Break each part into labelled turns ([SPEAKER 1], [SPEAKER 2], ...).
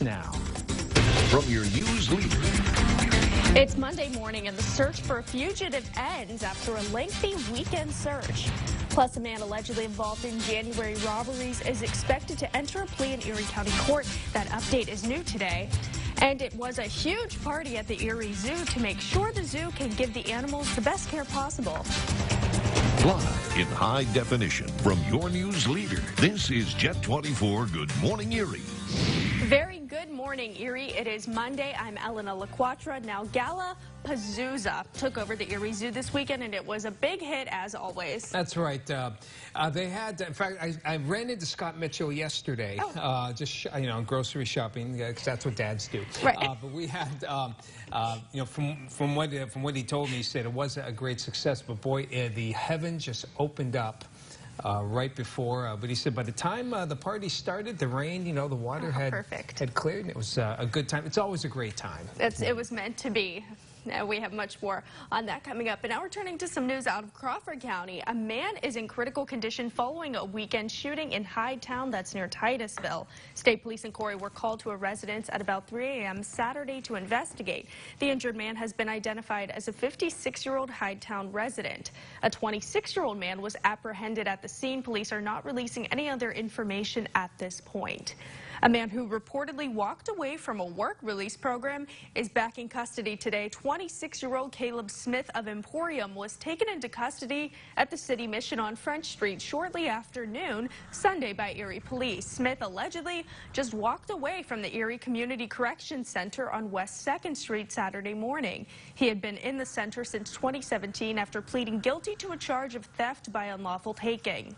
[SPEAKER 1] now.
[SPEAKER 2] From your news leader.
[SPEAKER 3] It's Monday morning and the search for a fugitive ends after a lengthy weekend search. Plus, a man allegedly involved in January robberies is expected to enter a plea in Erie County Court. That update is new today. And it was a huge party at the Erie Zoo to make sure the zoo can give the animals the best care possible.
[SPEAKER 2] Live in high definition from your news leader. This is Jet 24 Good Morning Erie.
[SPEAKER 3] Very good morning, Erie. It is Monday. I'm Elena LaQuatra. Now, Gala Pazooza took over the Erie Zoo this weekend, and it was a big hit, as always.
[SPEAKER 1] That's right. They had, in fact, I ran into Scott Mitchell yesterday, just grocery shopping, because that's what dads do.
[SPEAKER 3] Right.
[SPEAKER 1] But we had, from what he told me, he said it was a great success. But boy, the heavens just opened up. Right before, but he said by the time the party started, the rain, the water had cleared, and it was a good time. It's always a great time.
[SPEAKER 3] It was meant to be. Now we have much more on that coming up. And now we're turning to some news out of Crawford County. A man is in critical condition following a weekend shooting in Hyde Town, that's near Titusville. State police and Corey were called to a residence at about 3 a.m. Saturday to investigate. The injured man has been identified as a 56-year-old Hyde Town resident. A 26-year-old man was apprehended at the scene. Police are not releasing any other information at this point. A man who reportedly walked away from a work release program is back in custody today. 26-year-old Caleb Smith of Emporium was taken into custody at the City Mission on French Street shortly after noon Sunday by Erie police. Smith allegedly just walked away from the Erie Community Corrections Center on West 2nd Street Saturday morning. He had been in the center since 2017 after pleading guilty to a charge of theft by unlawful taking.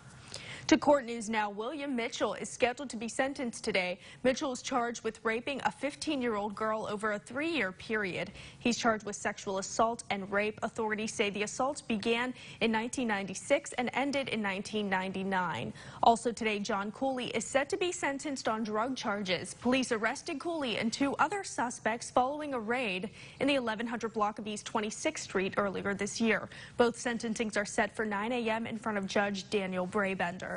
[SPEAKER 3] To court news now, William Mitchell is scheduled to be sentenced today. Mitchell is charged with raping a 15-year-old girl over a 3-year period. He's charged with sexual assault and rape. Authorities say the assaults began in 1996 and ended in 1999. Also today, John Cooley is set to be sentenced on drug charges. Police arrested Cooley and 2 other suspects following a raid in the 1100 block of East 26th Street earlier this year. Both sentencings are set for 9 a.m. in front of Judge Daniel Brabender.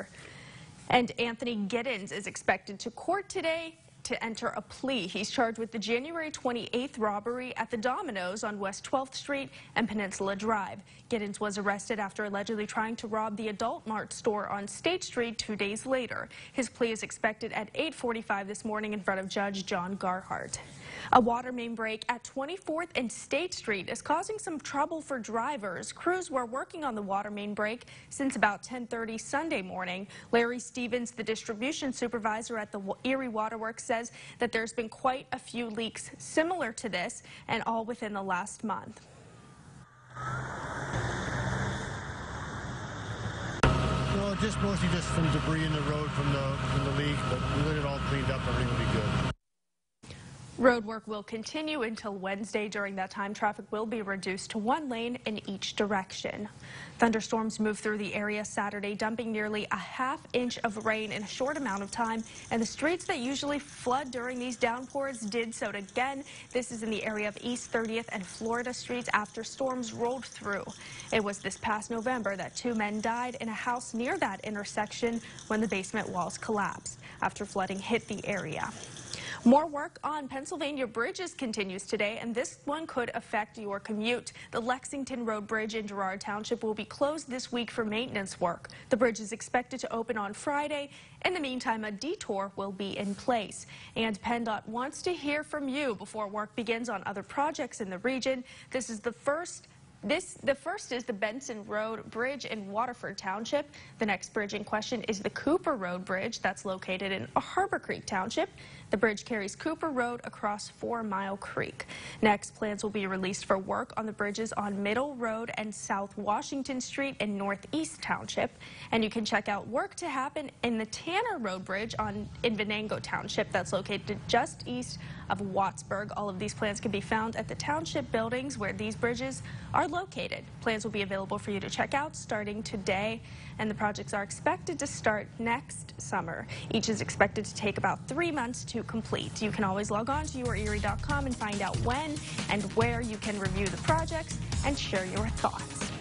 [SPEAKER 3] And Anthony Giddens is expected to court today to enter a plea. He's charged with the January 28th robbery at the Domino's on West 12th Street and Peninsula Drive. Giddens was arrested after allegedly trying to rob the Adult Mart store on State Street 2 days later. His plea is expected at 8:45 this morning in front of Judge John Garhart. A water main break at 24th and State Street is causing some trouble for drivers. Crews were working on the water main break since about 10:30 Sunday morning. Larry Stevens, the distribution supervisor at the Erie Waterworks, says that there's been quite a few leaks similar to this, and all within the last month.
[SPEAKER 4] Well, mostly just from debris in the road from the leak, but we get it all cleaned up, everything will be good.
[SPEAKER 3] Road work will continue until Wednesday. During that time, traffic will be reduced to 1 lane in each direction. Thunderstorms moved through the area Saturday, dumping nearly a ½ inch of rain in a short amount of time, and the streets that usually flood during these downpours did so again. This is in the area of East 30th and Florida Streets after storms rolled through. It was this past November that 2 men died in a house near that intersection when the basement walls collapsed after flooding hit the area. More work on Pennsylvania bridges continues today, and this one could affect your commute. The Lexington Road Bridge in Girard Township will be closed this week for maintenance work. The bridge is expected to open on Friday. In the meantime, a detour will be in place. And PennDOT wants to hear from you before work begins on other projects in the region. The first is the Benson Road Bridge in Waterford Township. The next bridge in question is the Cooper Road Bridge that's located in Harbor Creek Township. The bridge carries Cooper Road across 4 Mile Creek. Next, plans will be released for work on the bridges on Middle Road and South Washington Street in Northeast Township. And you can check out work to happen in the Tanner Road Bridge in Venango Township that's located just east of Wattsburg. All of these plans can be found at the township buildings where these bridges are located. Plans will be available for you to check out starting today, and the projects are expected to start next summer. Each is expected to take about 3 months to complete. You can always log on to yourerie.com and find out when and where you can review the projects and share your thoughts.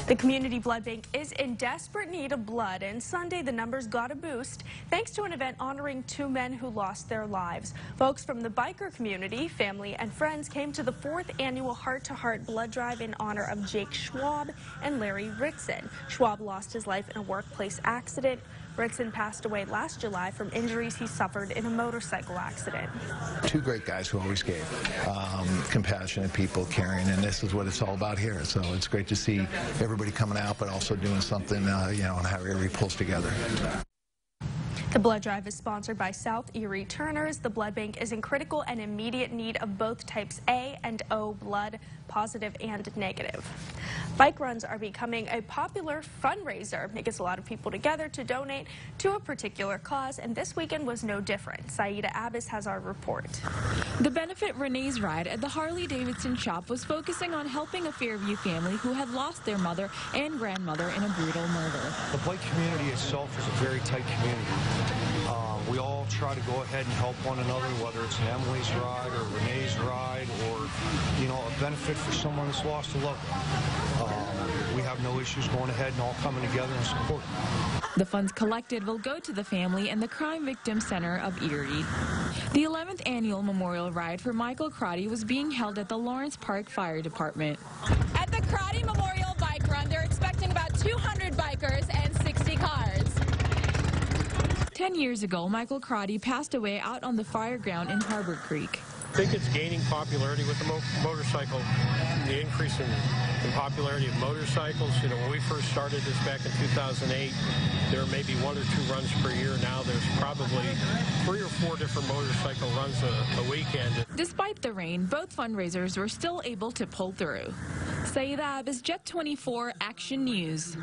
[SPEAKER 3] The community blood bank is in desperate need of blood, and Sunday the numbers got a boost thanks to an event honoring 2 men who lost their lives. Folks from the biker community, family, and friends came to the 4th annual heart-to-heart blood drive in honor of Jake Schwab and Larry Ritson. Schwab lost his life in a workplace accident. Ritson passed away last July from injuries he suffered in a motorcycle accident.
[SPEAKER 5] 2 great guys who always gave, compassionate people, caring, and this is what it's all about here. So it's great to see everybody coming out, but also doing something, you know, and how Erie pulls together.
[SPEAKER 3] The blood drive is sponsored by South Erie Turners. The blood bank is in critical and immediate need of both types A and O blood, positive and negative. Bike runs are becoming a popular fundraiser. It gets a lot of people together to donate to a particular cause, and this weekend was no different. Saida Abbas has our report.
[SPEAKER 6] The benefit Renee's Ride at the Harley-Davidson shop was focusing on helping a Fairview family who had lost their mother and grandmother in a brutal murder.
[SPEAKER 7] The bike community itself is a very tight community. We all try to go ahead and help one another, whether it's an Emily's ride or Renee's ride or, you know, a benefit for someone that's lost a loved one. We have no issues going ahead and all coming together and supporting.
[SPEAKER 6] The funds collected will go to the family and the Crime Victim Center of Erie. The 11th annual memorial ride for Michael Crotty was being held at the Lawrence Park Fire Department.
[SPEAKER 8] At the Crotty Memorial Bike Run, they're expecting about 200 bikers and 60 cars.
[SPEAKER 6] 10 years ago, Michael Crotty passed away out on the fire ground in Harbor Creek.
[SPEAKER 9] I think it's gaining popularity with the motorcycle, the increase in popularity of motorcycles. You know, when we first started this back in 2008, there were maybe 1 or 2 runs per year. Now there's probably 3 or 4 different motorcycle runs a weekend.
[SPEAKER 6] Despite the rain, both fundraisers were still able to pull through. Saida Abbas, Jet 24 Action News.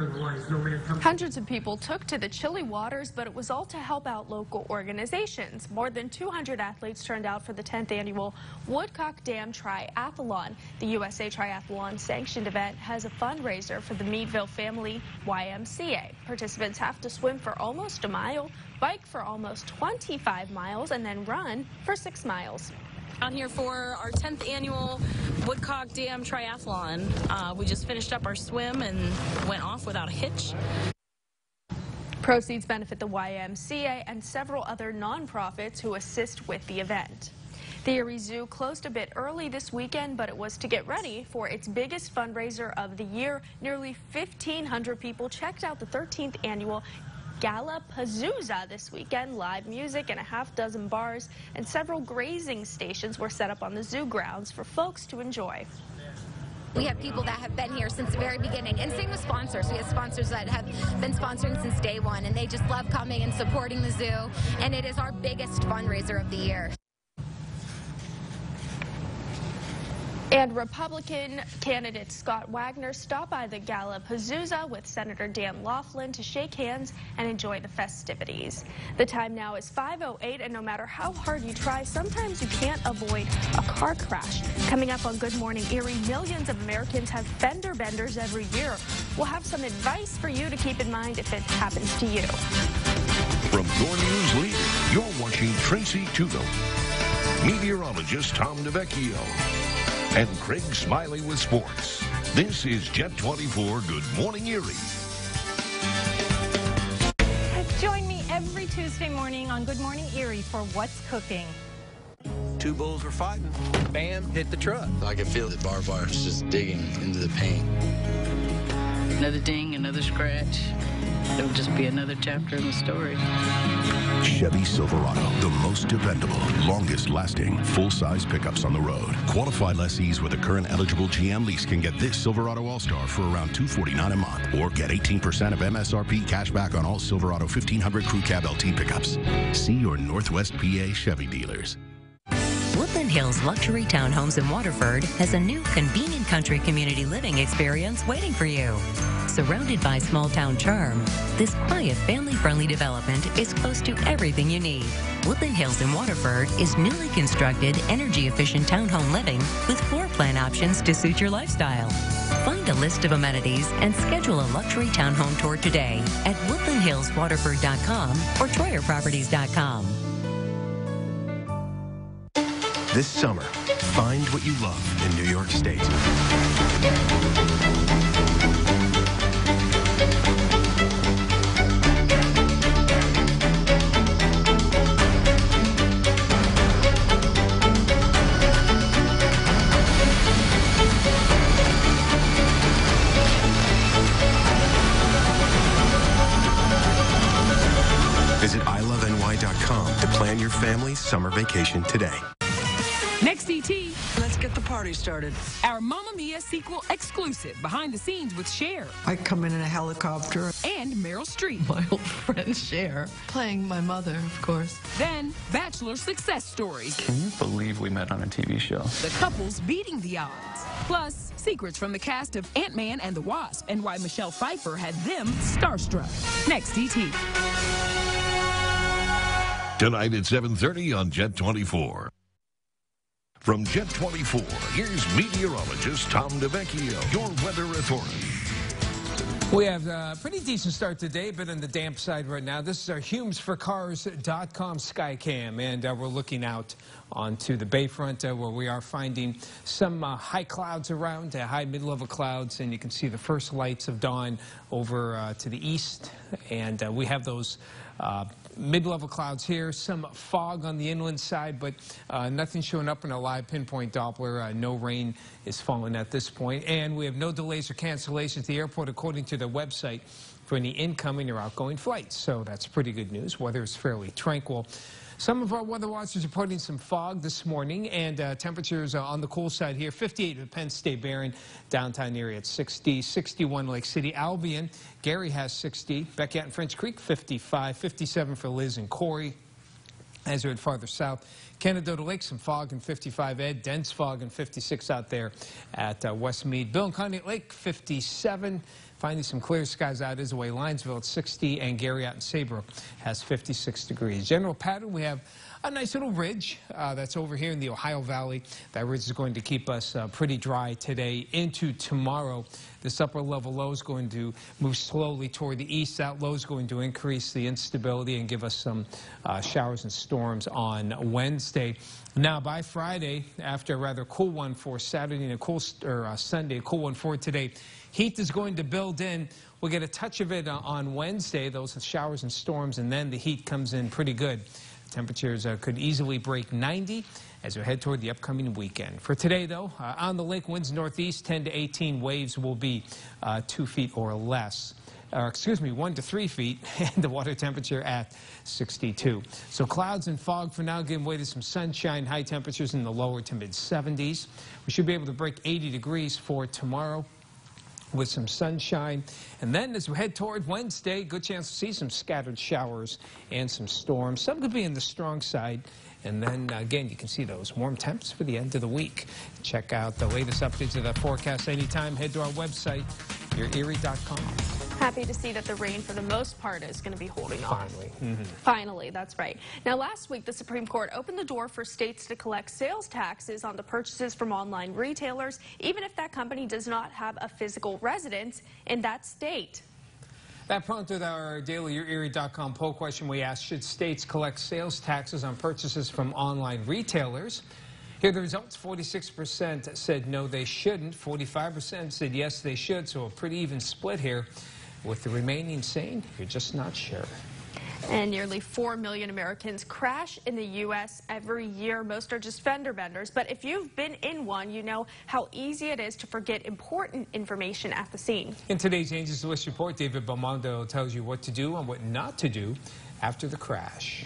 [SPEAKER 3] Hundreds of people took to the chilly waters, but it was all to help out local organizations. More than 200 athletes turned out for the 10th annual Woodcock Dam Triathlon. The USA Triathlon sanctioned event has a fundraiser for the Meadville Family YMCA. Participants have to swim for almost a mile, bike for almost 25 miles, and then run for 6 miles.
[SPEAKER 10] Out here for our 10th annual Woodcock Dam Triathlon. We just finished up our swim and went off without a hitch.
[SPEAKER 3] Proceeds benefit the YMCA and several other nonprofits who assist with the event. The Erie Zoo closed a bit early this weekend, but it was to get ready for its biggest fundraiser of the year. Nearly 1,500 people checked out the 13th annual Galapagooza this weekend. Live music and a half-dozen bars and several grazing stations were set up on the zoo grounds for folks to enjoy.
[SPEAKER 11] We have people that have been here since the very beginning, and same with sponsors. We have sponsors that have been sponsoring since day one, and they just love coming and supporting the zoo, and it is our biggest fundraiser of the year. And Republican candidate Scott Wagner stopped by the Galapagooza with Senator Dan Laughlin to shake hands and enjoy the festivities. The time now is 5:08, and no matter how hard you try, sometimes you can't avoid a car crash. Coming up on Good Morning Erie, millions of Americans have fender benders every year. We'll have some advice for you to keep in mind if it happens to you.
[SPEAKER 2] From your news leader, you're watching Tracy Tuggle, meteorologist Tom DeVecchio, and Craig Smiley with sports. This is Jet 24 Good Morning Erie.
[SPEAKER 12] Join me every Tuesday morning on Good Morning Erie for What's Cooking.
[SPEAKER 13] 2 bulls were fighting. Bam, hit the truck.
[SPEAKER 14] I can feel the barbed wire just digging into the paint.
[SPEAKER 15] Another ding, another scratch. It'll just be another chapter in the story.
[SPEAKER 16] Chevy Silverado, the most dependable, longest-lasting, full-size pickups on the road. Qualified lessees with a current eligible GM lease can get this Silverado All-Star for around $249 a month, or get 18% of MSRP cash back on all Silverado 1500 Crew Cab LT pickups. See your Northwest PA Chevy dealers.
[SPEAKER 17] Woodland Hills Luxury Townhomes in Waterford has a new convenient country community living experience waiting for you. Surrounded by small-town charm, this quiet, family-friendly development is close to everything you need. Woodland Hills in Waterford is newly constructed, energy-efficient townhome living with floor plan options to suit your lifestyle. Find a list of amenities and schedule a luxury townhome tour today at woodlandhillswaterford.com or troyerproperties.com.
[SPEAKER 18] This summer, find what you love in New York State. summer vacation today.
[SPEAKER 19] Next ET.
[SPEAKER 20] Let's get the party started.
[SPEAKER 19] Our Mamma Mia sequel exclusive, behind the scenes with Cher.
[SPEAKER 20] I come in a helicopter.
[SPEAKER 19] And Meryl Streep.
[SPEAKER 20] My old friend Cher. Playing my mother, of course.
[SPEAKER 19] Then, Bachelor success stories.
[SPEAKER 21] Can you believe we met on a TV show?
[SPEAKER 19] The couples beating the odds. Plus, secrets from the cast of Ant-Man and the Wasp and why Michelle Pfeiffer had them starstruck. Next ET.
[SPEAKER 2] Tonight at 7:30 on Jet 24. From Jet 24, here's meteorologist Tom DeVecchio, your weather authority.
[SPEAKER 1] We have a pretty decent start today, but on the damp side right now. This is our HumesForCars.com Skycam, and we're looking out onto the Bayfront where we are finding some high clouds around, high mid-level clouds, and you can see the first lights of dawn over to the east, and we have those mid-level clouds here, some fog on the inland side, but nothing showing up in a live pinpoint Doppler. No rain is falling at this point, and we have no delays or cancellations at the airport according to the website for any incoming or outgoing flights. So that's pretty good news. Weather is fairly tranquil. Some of our weather watchers are reporting some fog this morning, and temperatures on the cool side here. 58 at Penn State Barron, downtown area at 60, 61 Lake City. Albion, Gary has 60. Beckett and French Creek, 55, 57 for Liz and Corey. As we head farther south, Canadota Lake, some fog and 55. Ed, dense fog and 56 out there at Westmead. Bill and Conneaut Lake, 57. Finding some clear skies out his way. Linesville at 60, and Gary out in Saybrook has 56 degrees. General pattern, we have a nice little ridge that's over here in the Ohio Valley. That ridge is going to keep us pretty dry today into tomorrow. This upper level low is going to move slowly toward the east. That low is going to increase the instability and give us some showers and storms on Wednesday. Now, by Friday, after a rather cool one for Saturday and a cool Sunday, a cool one for today, heat is going to build in. We'll get a touch of it on Wednesday, those showers and storms, and then the heat comes in pretty good. Temperatures could easily break 90 as we head toward the upcoming weekend. For today, though, on the lake, winds northeast, 10 to 18. Waves will be 2 feet or less. Excuse me, 1 to 3 feet, and the water temperature at 62. So clouds and fog for now, giving way to some sunshine, high temperatures in the lower to mid-70s. We should be able to break 80 degrees for tomorrow with some sunshine. And then as we head toward Wednesday, good chance to see some scattered showers and some storms. Some could be in the strong side. And then, again, you can see those warm temps for the end of the week. Check out the latest updates of that forecast anytime. Head to our website, yourerie.com.
[SPEAKER 3] Happy to see that the rain, for the most part, is going to be holding on.
[SPEAKER 1] Finally.
[SPEAKER 3] Finally, that's right. Now, last week, the Supreme Court opened the door for states to collect sales taxes on the purchases from online retailers, even if that company does not have a physical residence in that state.
[SPEAKER 1] That prompted our daily YourErie.com poll question. We asked, should states collect sales taxes on purchases from online retailers? Here are the results. 46% said no, they shouldn't. 45% said yes, they should. So a pretty even split here, with the remaining saying you're just not sure.
[SPEAKER 3] And nearly 4 million Americans crash in the U.S. every year. Most are just fender benders. But if you've been in one, you know how easy it is to forget important information at the scene.
[SPEAKER 1] In today's Angels List report, David Belmondo tells you what to do and what not to do after the crash.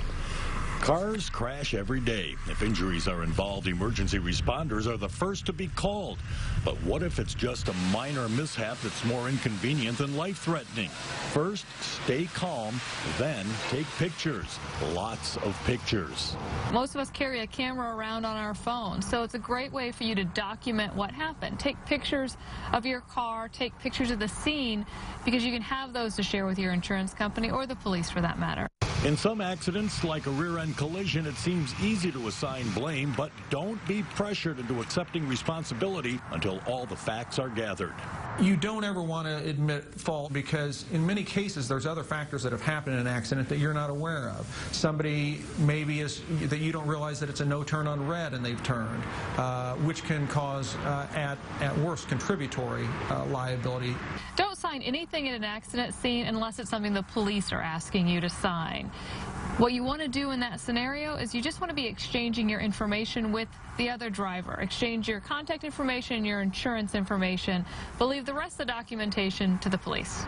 [SPEAKER 22] Cars crash every day. If injuries are involved, emergency responders are the first to be called. But what if it's just a minor mishap that's more inconvenient than life-threatening? First, stay calm, then take pictures. Lots of pictures.
[SPEAKER 23] Most of us carry a camera around on our phone, so it's a great way for you to document what happened. Take pictures of your car, take pictures of the scene, because you can have those to share with your insurance company or the police for that matter.
[SPEAKER 22] In some accidents, like a rear-end collision, it seems easy to assign blame, but don't be pressured into accepting responsibility until all the facts are gathered.
[SPEAKER 24] You don't ever want to admit fault because in many cases there's other factors that have happened in an accident that you're not aware of. Somebody maybe is that you don't realize that it's a no turn on red and they've turned, which can cause at worst contributory liability.
[SPEAKER 23] Don't sign anything in an accident scene unless it's something the police are asking you to sign. What you want to do in that scenario is you just want to be exchanging your information with the other driver. Exchange your contact information, your insurance information, but leave the rest of the documentation to the police.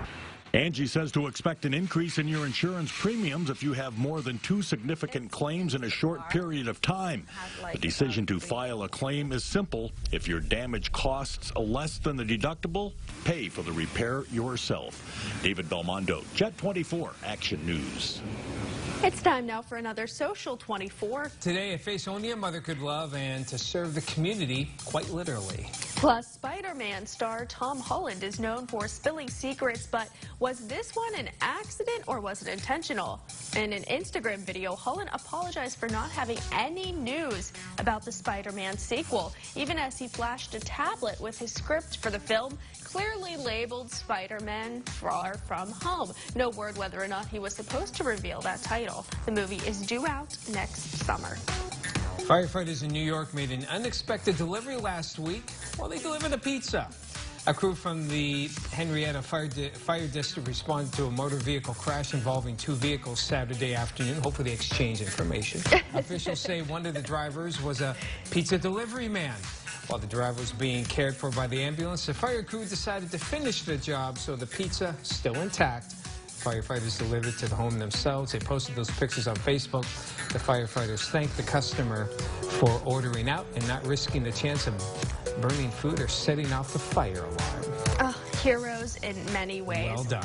[SPEAKER 22] Angie says to expect an increase in your insurance premiums if you have more than 2 significant claims in a short period of time. The decision to file a claim is simple. If your damage costs less than the deductible, pay for the repair yourself. David Belmondo, Jet 24 Action News.
[SPEAKER 3] It's time now for another Social 24.
[SPEAKER 1] Today, a face only a mother could love and to serve the community, quite literally.
[SPEAKER 3] Plus, Spider-Man star Tom Holland is known for spilling secrets, but was this one an accident or was it intentional? In an Instagram video, Holland apologized for not having any news about the Spider-Man sequel, even as he flashed a tablet with his script for the film, clearly labeled Spider-Man Far From Home. No word whether or not he was supposed to reveal that title. The movie is due out next summer.
[SPEAKER 1] Firefighters in New York made an unexpected delivery last week while they delivered a pizza. A crew from the Henrietta Fire District responded to a motor vehicle crash involving 2 vehicles Saturday afternoon. Hopefully they exchanged information. Officials say one of the drivers was a pizza delivery man. While the driver was being cared for by the ambulance, the fire crew decided to finish the job, so the pizza still intact. Firefighters delivered to the home themselves. They posted those pictures on Facebook. The firefighters thanked the customer for ordering out and not risking the chance of burning food or setting off the fire alarm.
[SPEAKER 3] Heroes in many ways.
[SPEAKER 1] Well done.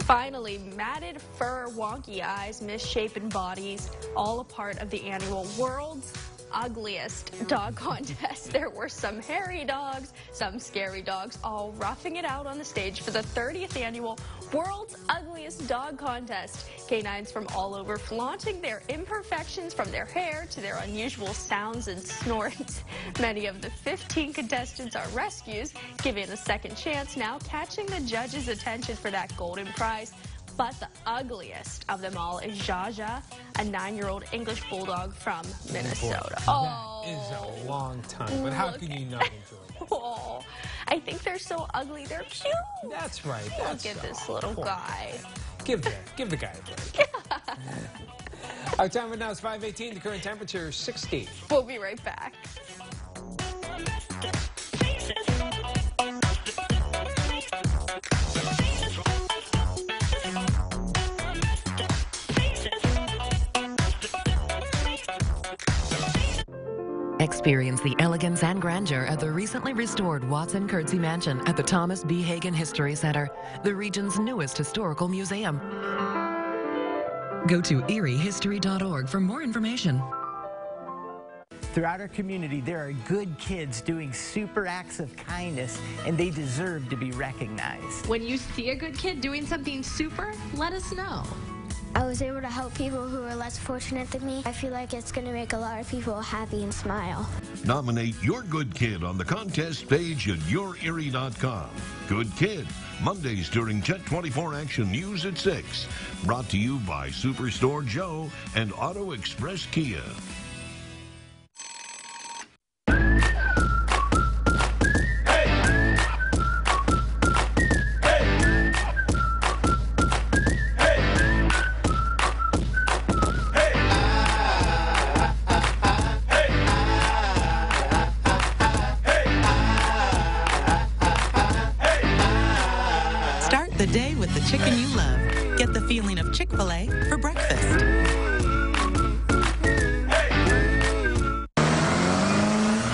[SPEAKER 3] Finally, matted fur, wonky eyes, misshapen bodies, all a part of the annual World's Ugliest Dog Contest. There were some hairy dogs, some scary dogs, all roughing it out on the stage for the 30th annual World's Ugliest Dog Contest. Canines from all over flaunting their imperfections, from their hair to their unusual sounds and snorts. Many of the 15 contestants are rescues, given a second chance now, catching the judges' attention for that golden prize. But the ugliest of them all is Jaja, a 9-year-old English bulldog from Minnesota.
[SPEAKER 1] That is a long time, but how can you not enjoy that?
[SPEAKER 3] Oh, I think they're so ugly, they're cute.
[SPEAKER 1] That's right.
[SPEAKER 3] Look at this little guy.
[SPEAKER 1] Give the guy a break. Our time right now is 5:18. The current temperature is 60.
[SPEAKER 3] We'll be right back.
[SPEAKER 4] Experience the elegance and grandeur of the recently restored Watson Curtsey Mansion at the Thomas B. Hagen History Center, the region's newest historical museum. Go to eriehistory.org for more information.
[SPEAKER 5] Throughout our community, there are good kids doing super acts of kindness, and they deserve to be recognized.
[SPEAKER 11] When you see a good kid doing something super, let us know.
[SPEAKER 7] I was able to help people who are less fortunate than me. I feel like it's going to make a lot of people happy and smile.
[SPEAKER 2] Nominate your good kid on the contest page at yourerie.com. Good Kid, Mondays during Jet 24 Action News at 6. Brought to you by Superstore Joe and Auto Express Kia.
[SPEAKER 8] The day with the chicken you love. Get the feeling of Chick-fil-A for breakfast.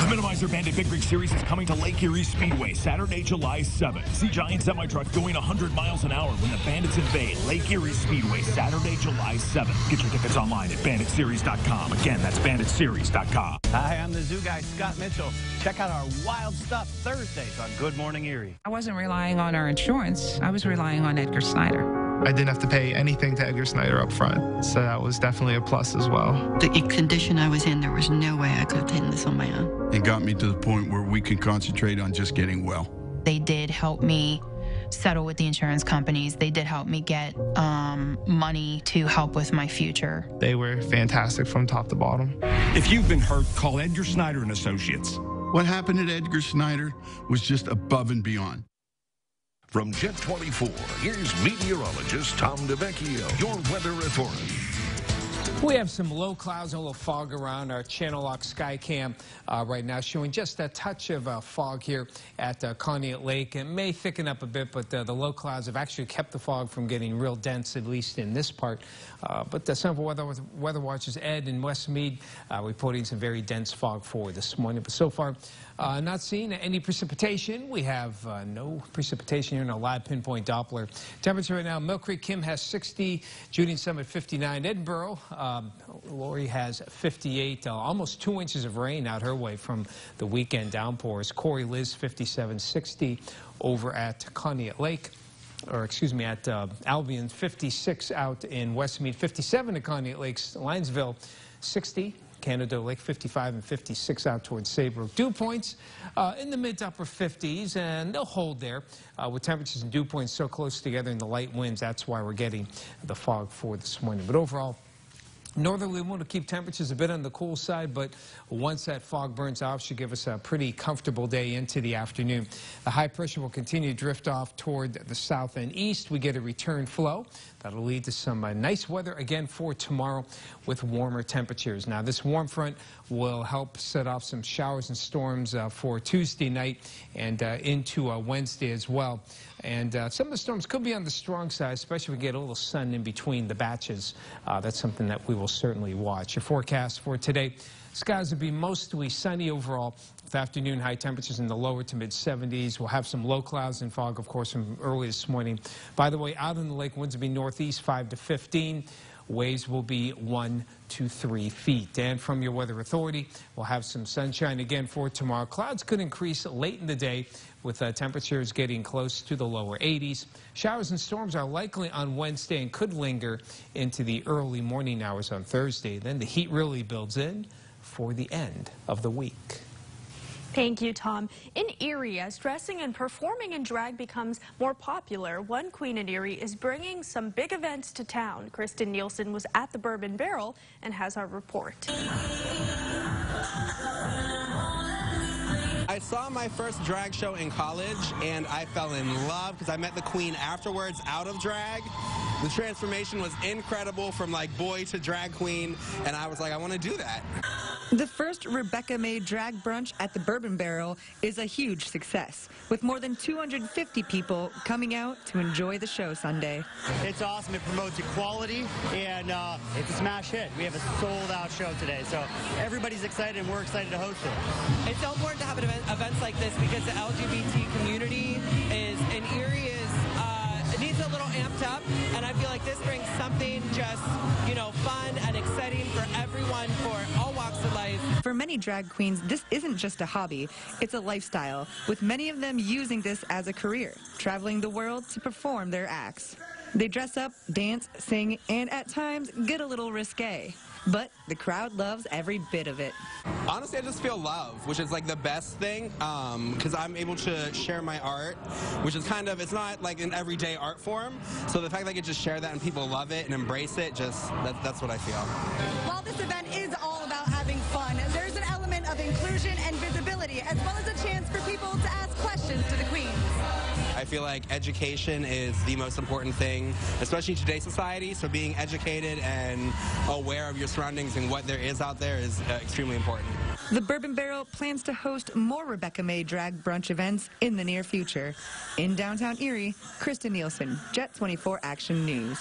[SPEAKER 22] The Minimizer Bandit Big Rig Series is coming to Lake Erie Speedway Saturday, July 7th. See giant semi-trucks going 100 miles an hour when the Bandits invade Lake Erie Speedway Saturday, July 7th. Get your tickets online at banditseries.com. Again, that's banditseries.com.
[SPEAKER 13] Hi, I'm the zoo guy, Scott Mitchell. Check out our Wild Stuff Thursdays on Good Morning Erie.
[SPEAKER 25] I wasn't relying on our insurance. I was relying on Edgar Snyder.
[SPEAKER 26] I didn't have to pay anything to Edgar Snyder up front, so that was definitely a plus as well.
[SPEAKER 27] The condition I was in, there was no way I could have taken this on my own.
[SPEAKER 28] It got me to the point where we could concentrate on just getting well.
[SPEAKER 29] They did help me settle with the insurance companies. They did help me get money to help with my future.
[SPEAKER 26] They were fantastic from top to bottom.
[SPEAKER 30] If you've been hurt, call Edgar Snyder and Associates.
[SPEAKER 28] What happened at Edgar Snyder was just above and beyond.
[SPEAKER 2] From Jet 24, here's meteorologist Tom DeVecchio, your weather authority.
[SPEAKER 1] We have some low clouds and a little fog around our channel lock sky cam right now, showing just a touch of fog here at Conneaut Lake. It may thicken up a bit, but the low clouds have actually kept the fog from getting real dense, at least in this part. But some of our weather watchers, Ed and Westmead, reporting some very dense fog for this morning. But so far, not seeing any precipitation. We have no precipitation here in a live pinpoint Doppler. Temperature right now, Mill Creek, Kim has 60, Judy and Summit 59, Edinburgh, Lori has 58, almost 2 inches of rain out her way from the weekend downpours. Corey, Liz 57, 60 over at Conneaut Lake. Or excuse me, at Albion, 56 out in Westmead, 57 at Conneaut Lakes, Linesville, 60. Canada Lake 55 and 56 out towards Saybrook. Dew points in the mid to upper 50s, and they'll hold there with temperatures and dew points so close together in the light winds. That's why we're getting the fog for this morning. But overall, northerly wind will keep temperatures a bit on the cool side, but once that fog burns off, should give us a pretty comfortable day into the afternoon. The high pressure will continue to drift off toward the south and east. We get a return flow. That'll lead to some nice weather again for tomorrow with warmer temperatures. Now, this warm front will help set off some showers and storms for Tuesday night and into Wednesday as well. And some of the storms could be on the strong side, especially if we get a little sun in between the batches. That's something that we will certainly watch. Your forecast for today, skies will be mostly sunny overall, with afternoon high temperatures in the lower to mid 70s. We'll have some low clouds and fog, of course, from early this morning. By the way, out in the lake, winds will be northeast 5 to 15. Waves will be 1 to 3 feet. And from your weather authority, we'll have some sunshine again for tomorrow. Clouds could increase late in the day with temperatures getting close to the lower 80s. Showers and storms are likely on Wednesday and could linger into the early morning hours on Thursday. Then the heat really builds in for the end of the week.
[SPEAKER 3] Thank you, Tom. In Erie, as dressing and performing in drag becomes more popular, one queen in Erie is bringing some big events to town. Kristen Nielsen was at the Bourbon Barrel and has our report.
[SPEAKER 6] I saw my first drag show in college, and I fell in love because I met the queen afterwards out of drag. The transformation was incredible from like boy to drag queen, and I was like, I want to do that.
[SPEAKER 9] The first Rebecca May drag brunch at the Bourbon Barrel is a huge success, with more than 250 people coming out to enjoy the show Sunday.
[SPEAKER 10] It's awesome. It promotes equality, and it's a smash hit. We have a sold-out show today, so everybody's excited, and we're excited to host it.
[SPEAKER 12] It's so important to have events like this because the LGBT community in Erie needs a little amped up, and I feel like this brings something just, fun and exciting for everyone, for all walks of life.
[SPEAKER 9] For many drag queens, this isn't just a hobby, it's a lifestyle, with many of them using this as a career, traveling the world to perform their acts. They dress up, dance, sing, and at times get a little risque. But the crowd loves every bit of it.
[SPEAKER 6] Honestly, I just feel love, which is like the best thing, because I'm able to share my art, which is it's not like an everyday art form. So the fact that I can just share that and people love it and embrace it, that's what I feel.
[SPEAKER 14] While this event is all about having fun, there's an element of inclusion and visibility, as well as a chance for people to ask questions to the queens.
[SPEAKER 6] I feel like education is the most important thing, especially in today's society. So being educated and aware of your surroundings and what there is out there is extremely important.
[SPEAKER 9] The Bourbon Barrel plans to host more Rebecca May drag brunch events in the near future. In downtown Erie, Kristen Nielsen, Jet 24 Action News.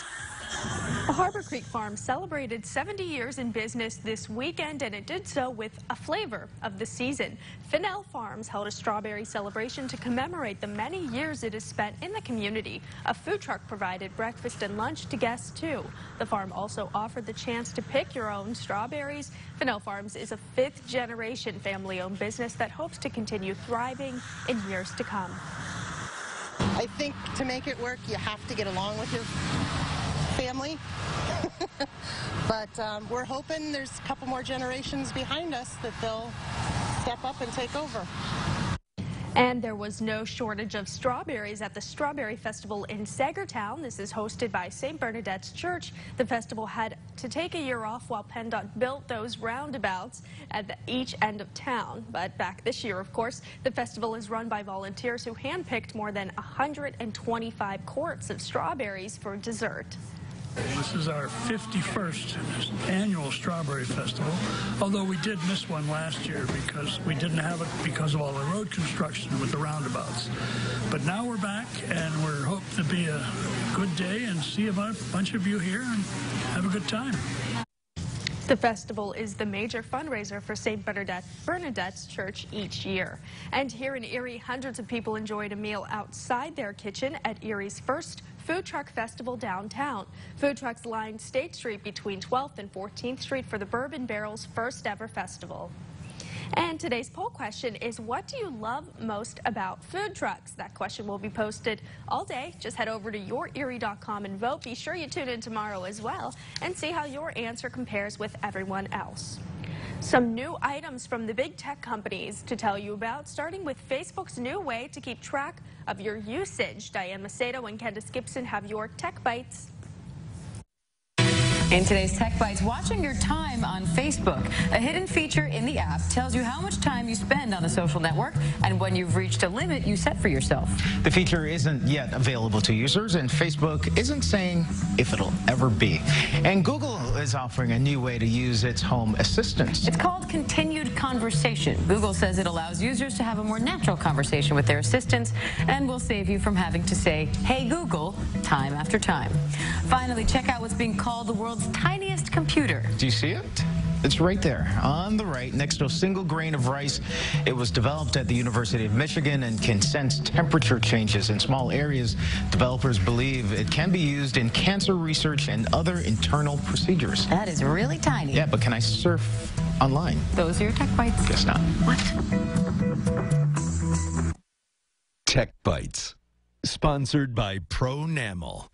[SPEAKER 3] The Harbor Creek Farm celebrated 70 years in business this weekend, and it did so with a flavor of the season. Fennell Farms held a strawberry celebration to commemorate the many years it has spent in the community. A food truck provided breakfast and lunch to guests, too. The farm also offered the chance to pick your own strawberries. Fennell Farms is a fifth-generation family-owned business that hopes to continue thriving in years to come.
[SPEAKER 15] I think to make it work, you have to get along with your family. But we're hoping there's a couple more generations behind us that they'll step up and take over.
[SPEAKER 3] And there was no shortage of strawberries at the Strawberry Festival in Sagertown. This is hosted by St. Bernadette's Church. The festival had to take a year off while PennDOT built those roundabouts at each end of town. But back this year, of course, the festival is run by volunteers who handpicked more than 125 quarts of strawberries for dessert.
[SPEAKER 4] This is our 51st annual Strawberry Festival, although we did miss one last year because we didn't have it because of all the road construction with the roundabouts. But now we're back, and we're hoping to be a good day and see a bunch of you here and have a good time.
[SPEAKER 3] The festival is the major fundraiser for St. Bernadette's Church each year. And here in Erie, hundreds of people enjoyed a meal outside their kitchen at Erie's first food truck festival downtown. Food trucks lined State Street between 12th and 14th Street for the Bourbon Barrel's first ever festival. And today's poll question is, what do you love most about food trucks? That question will be posted all day. Just head over to yourerie.com and vote. Be sure you tune in tomorrow as well and see how your answer compares with everyone else. Some new items from the big tech companies to tell you about, starting with Facebook's new way to keep track of your usage. Diane Macedo and Candace Gibson have your Tech Bites.
[SPEAKER 5] In today's Tech Bites, watching your time on Facebook. A hidden feature in the app tells you how much time you spend on the social network and when you've reached a limit you set for yourself.
[SPEAKER 16] The feature isn't yet available to users, and Facebook isn't saying if it'll ever be. And Google is offering a new way to use its Home Assistant.
[SPEAKER 5] It's called Continued Conversation. Google says it allows users to have a more natural conversation with their assistants and will save you from having to say, "Hey Google," time after time. Finally, check out what's being called the world's tiniest computer.
[SPEAKER 16] Do you see it? It's right there on the right next to a single grain of rice. It was developed at the University of Michigan and can sense temperature changes in small areas. Developers believe it can be used in cancer research and other internal procedures.
[SPEAKER 5] That is really tiny.
[SPEAKER 16] Yeah, but can I surf online?
[SPEAKER 5] Those are your Tech Bites.
[SPEAKER 16] Guess not.
[SPEAKER 5] What?
[SPEAKER 17] Tech Bites, sponsored by Pronamel.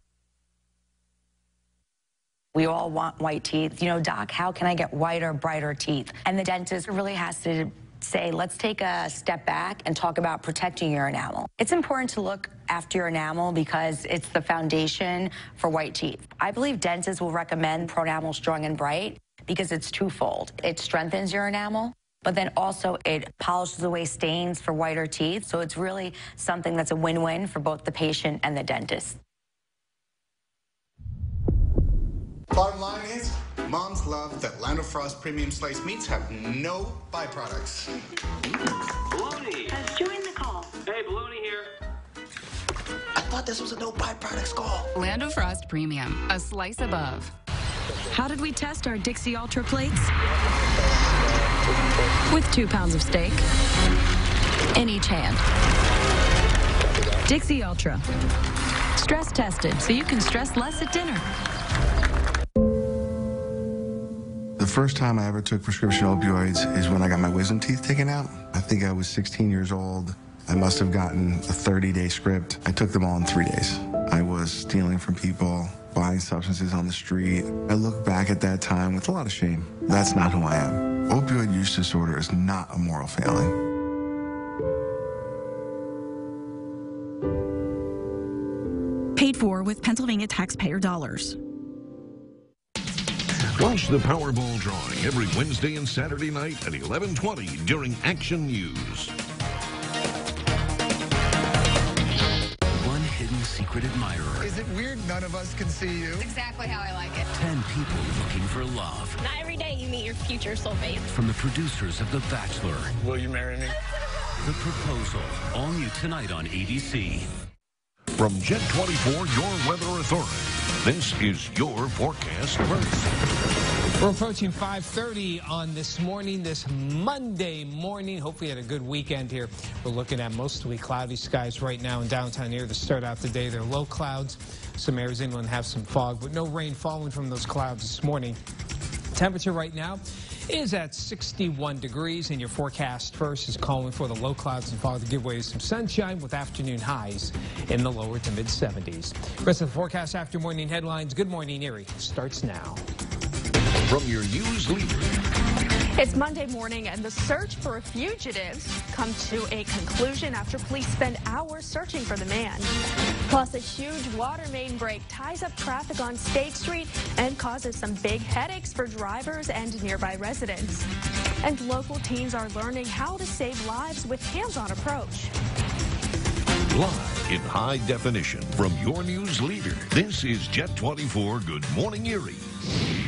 [SPEAKER 18] We all want white teeth. You know, doc, how can I get whiter, brighter teeth? And the dentist really has to say, let's take a step back and talk about protecting your enamel. It's important to look after your enamel because it's the foundation for white teeth. I believe dentists will recommend Pronamel Strong and Bright because it's twofold. It strengthens your enamel, but then also it polishes away stains for whiter teeth. So it's really something that's a win-win for both the patient and the dentist.
[SPEAKER 19] Bottom line is, moms love that Land of Frost premium sliced meats have no byproducts.
[SPEAKER 20] Baloney
[SPEAKER 18] has joined the call.
[SPEAKER 20] Hey, Baloney here.
[SPEAKER 19] I thought this was a no byproducts call.
[SPEAKER 21] Land of Frost Premium, a slice above.
[SPEAKER 23] How did we test our Dixie Ultra plates? With 2 pounds of steak in each hand. Dixie Ultra. Stress tested so you can stress less at dinner.
[SPEAKER 19] The first time I ever took prescription opioids is when I got my wisdom teeth taken out. I think I was 16 years old. I must have gotten a 30-day script. I took them all in 3 days. I was stealing from people, buying substances on the street. I look back at that time with a lot of shame. That's not who I am. Opioid use disorder is not a moral failing.
[SPEAKER 23] Paid for with Pennsylvania taxpayer dollars.
[SPEAKER 2] Watch the Powerball drawing every Wednesday and Saturday night at 11:20 during Action News.
[SPEAKER 24] One hidden secret admirer.
[SPEAKER 19] Is it weird none of us can see you?
[SPEAKER 21] That's exactly how I like it.
[SPEAKER 24] 10 people looking for love.
[SPEAKER 21] Not every day you meet your future soulmate.
[SPEAKER 24] From the producers of The Bachelor.
[SPEAKER 19] Will you marry me?
[SPEAKER 24] The Proposal. All new tonight on ABC.
[SPEAKER 2] From Jet 24, your weather authority. This is your forecast first.
[SPEAKER 1] We're approaching 5:30 on this morning, this Monday morning. Hopefully you had a good weekend here. We're looking at mostly cloudy skies right now in downtown Erie to start out the day. There are low clouds. Some areas inland have some fog, but no rain falling from those clouds this morning. Temperature right now is at 61 degrees, and your forecast first is calling for the low clouds and fog to give way to some sunshine with afternoon highs in the lower to mid-70s. Rest of the forecast after morning headlines. Good Morning Erie starts now.
[SPEAKER 2] From your news leader.
[SPEAKER 3] It's Monday morning, and the search for fugitives come to a conclusion after police spend hours searching for the man. Plus, a huge water main break ties up traffic on State Street and causes some big headaches for drivers and nearby residents. And local teens are learning how to save lives with hands-on approach.
[SPEAKER 2] Live in high definition from your news leader. This is Jet 24 Good Morning Erie.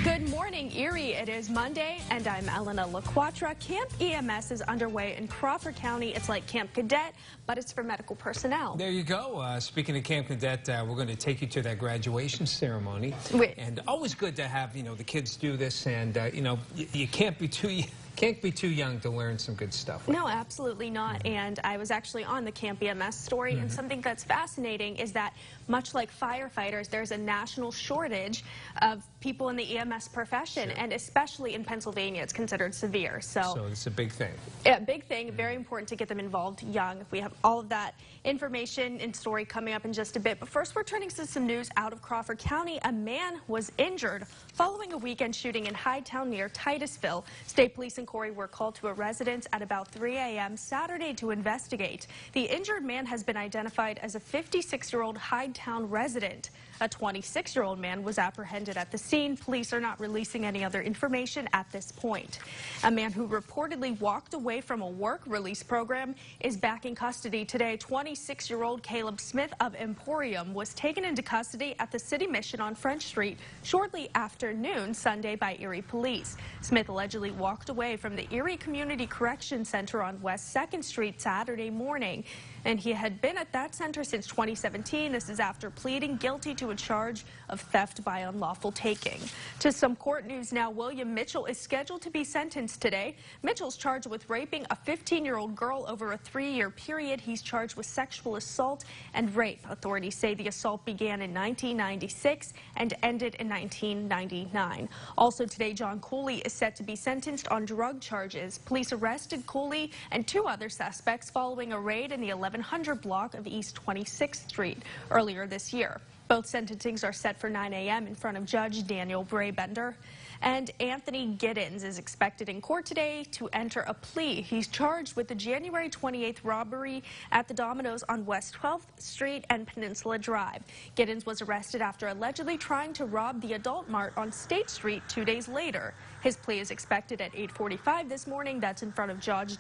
[SPEAKER 3] Good morning, Erie. It is Monday, and I'm Elena LaQuatra. Camp EMS is underway in Crawford County. It's like Camp Cadet, but it's for medical personnel.
[SPEAKER 1] There you go. Speaking of Camp Cadet, we're going to take you to that graduation ceremony. And always good to have, the kids do this, and, you can't be too young to learn some good stuff.
[SPEAKER 3] No, absolutely not. And I was actually on the Camp EMS story, and something that's fascinating is that much like firefighters, there's a national shortage of people in the EMS profession, and especially in Pennsylvania, it's considered severe. So
[SPEAKER 1] it's a big thing.
[SPEAKER 3] Yeah, big thing. Very important to get them involved young. We have all of that information and story coming up in just a bit. But first, we're turning to some news out of Crawford County. A man was injured following a weekend shooting in Hightown near Titusville. State police and Corey were called to a residence at about 3 a.m. Saturday to investigate. The injured man has been identified as a 56-year-old Hightown resident. A 26-year-old man was apprehended at the scene. Police are not releasing any other information at this point. A man who reportedly walked away from a work release program is back in custody today. 26-year-old Caleb Smith of Emporium was taken into custody at the City Mission on French Street shortly after noon Sunday by Erie police. Smith allegedly walked away from the Erie Community Correction Center on West 2nd Street Saturday morning, and he had been at that center since 2017. This is after pleading guilty to a charge of theft by unlawful taking. To some court news now. William Mitchell is scheduled to be sentenced today. Mitchell's charged with raping a 15-year-old girl over a 3-year period. He's charged with sexual assault and rape. Authorities say the assault began in 1996 and ended in 1999. Also today, John Cooley is set to be sentenced on drug charges. Police arrested Cooley and 2 other suspects following a raid in the 1100 block of East 26th Street earlier this year. Both sentencings are set for 9 a.m. in front of Judge Daniel Braybender. And Anthony Giddens is expected in court today to enter a plea. He's charged with the January 28th robbery at the Domino's on West 12th Street and Peninsula Drive. Giddens was arrested after allegedly trying to rob the Adult Mart on State Street 2 days later. His plea is expected at 8:45 this morning. That's in front of Judge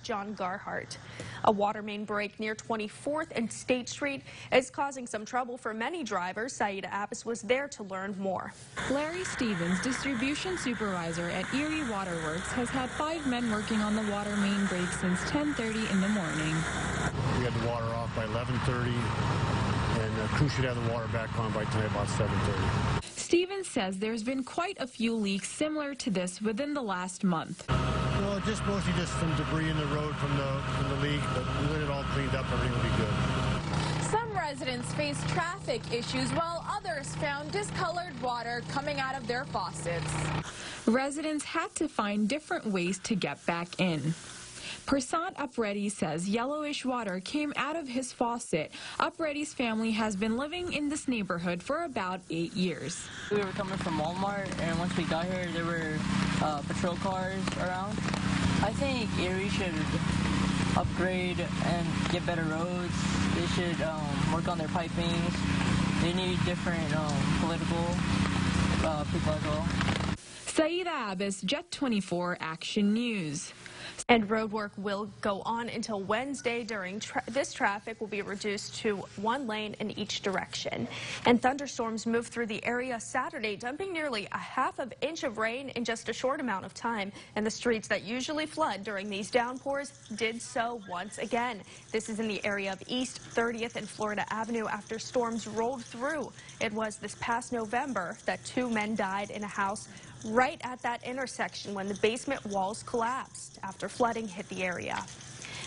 [SPEAKER 3] John Garhart. A water main break near 24th and State Street is causing some trouble for many drivers. Saida Abbas was there to learn more.
[SPEAKER 7] Larry Stevens, distribution supervisor at Erie Waterworks, has had 5 men working on the water main break since 10:30 in the morning.
[SPEAKER 8] We had the water off by 11:30, and the crew should have the water back on by tonight about 7:30.
[SPEAKER 7] Stevens says there's been quite a few leaks similar to this within the last month.
[SPEAKER 8] Well, just mostly just some debris in the road from the leak, but we get it all cleaned up, everything will be good.
[SPEAKER 11] Some residents face traffic issues while others found discolored water coming out of their faucets.
[SPEAKER 7] Residents had to find different ways to get back in. Prasad Upreddy says yellowish water came out of his faucet. Upreddy's family has been living in this neighborhood for about 8 years.
[SPEAKER 13] We were coming from Walmart, and once we got here, there were patrol cars around. I think Erie should upgrade and get better roads. They should work on their pipings. They need different political people as well.
[SPEAKER 7] Saida Abbas, Jet 24 Action News.
[SPEAKER 3] And road work will go on until Wednesday. During this traffic will be reduced to 1 lane in each direction. And thunderstorms moved through the area Saturday, dumping nearly a ½ inch of rain in just a short amount of time. And the streets that usually flood during these downpours did so once again. This is in the area of East 30th and Florida Avenue after storms rolled through. It was this past November that 2 men died in a house right at that intersection when the basement walls collapsed after flooding hit the area.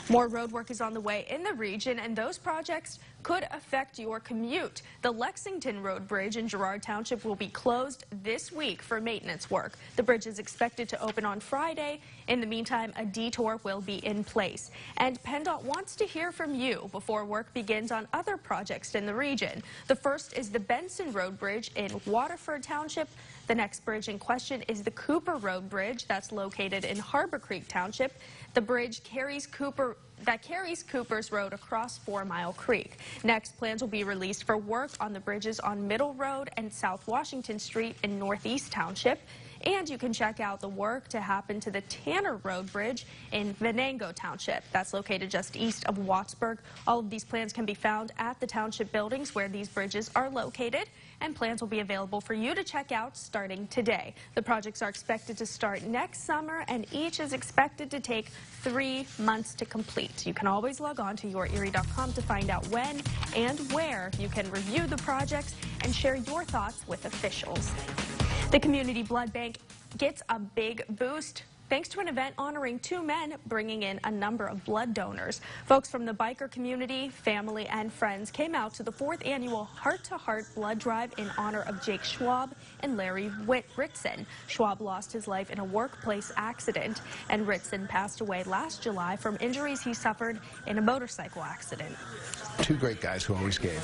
[SPEAKER 3] More road work is on the way in the region, and those projects could affect your commute. The Lexington Road Bridge in Girard Township will be closed this week for maintenance work. The bridge is expected to open on Friday. In the meantime, a detour will be in place. And PennDOT wants to hear from you before work begins on other projects in the region. The first is the Benson Road Bridge in Waterford Township. The next bridge in question is the Cooper Road Bridge that's located in Harbor Creek Township. The bridge carries Cooper's Road across 4 Mile Creek. Next, plans will be released for work on the bridges on Middle Road and South Washington Street in Northeast Township. And you can check out the work to happen to the Tanner Road Bridge in Venango Township. That's located just east of Wattsburg. All of these plans can be found at the township buildings where these bridges are located, and plans will be available for you to check out starting today. The projects are expected to start next summer, and each is expected to take 3 months to complete. You can always log on to yourerie.com to find out when and where you can review the projects and share your thoughts with officials. The Community Blood Bank gets a big boost thanks to an event honoring 2 men bringing in a number of blood donors. Folks from the biker community, family, and friends came out to the 4th annual Heart-to-Heart Blood Drive in honor of Jake Schwab and Larry Ritson. Schwab lost his life in a workplace accident, and Ritson passed away last July from injuries he suffered in a motorcycle accident.
[SPEAKER 10] 2 great guys who always gave,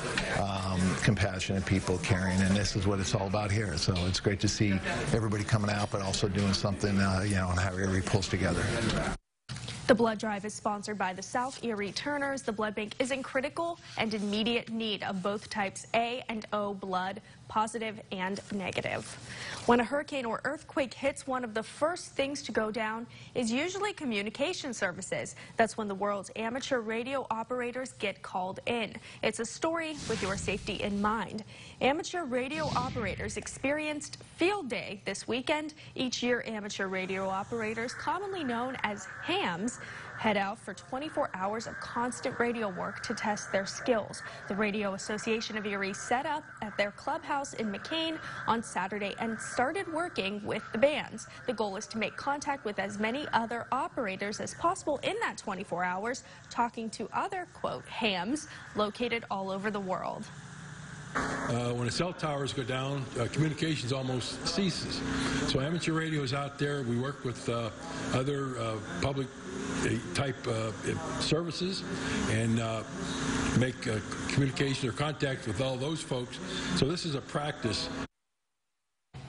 [SPEAKER 10] compassionate people, caring, and this is what it's all about here. So it's great to see everybody coming out, but also doing something, you know, and how Erie pulls together.
[SPEAKER 3] The blood drive is sponsored by the South Erie Turners. The blood bank is in critical and immediate need of both types A and O blood, positive and negative. When a hurricane or earthquake hits, one of the first things to go down is usually communication services. That's when the world's amateur radio operators get called in. It's a story with your safety in mind. Amateur radio operators experienced Field Day this weekend. Each year, amateur radio operators, commonly known as hams, head out for 24 hours of constant radio work to test their skills. The Radio Association of Erie set up at their clubhouse in McCain on Saturday and started working with the bands. The goal is to make contact with as many other operators as possible in that 24 hours, talking to other, quote, hams located all over the world.
[SPEAKER 12] When the cell towers go down, communications almost ceases. So amateur radio is out there. We work with other public type services and make communication or contact with all those folks. So this is a practice.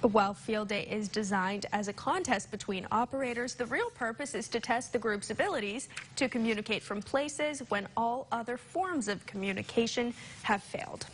[SPEAKER 3] While Field Day is designed as a contest between operators, the real purpose is to test the group's abilities to communicate from places when all other forms of communication have failed.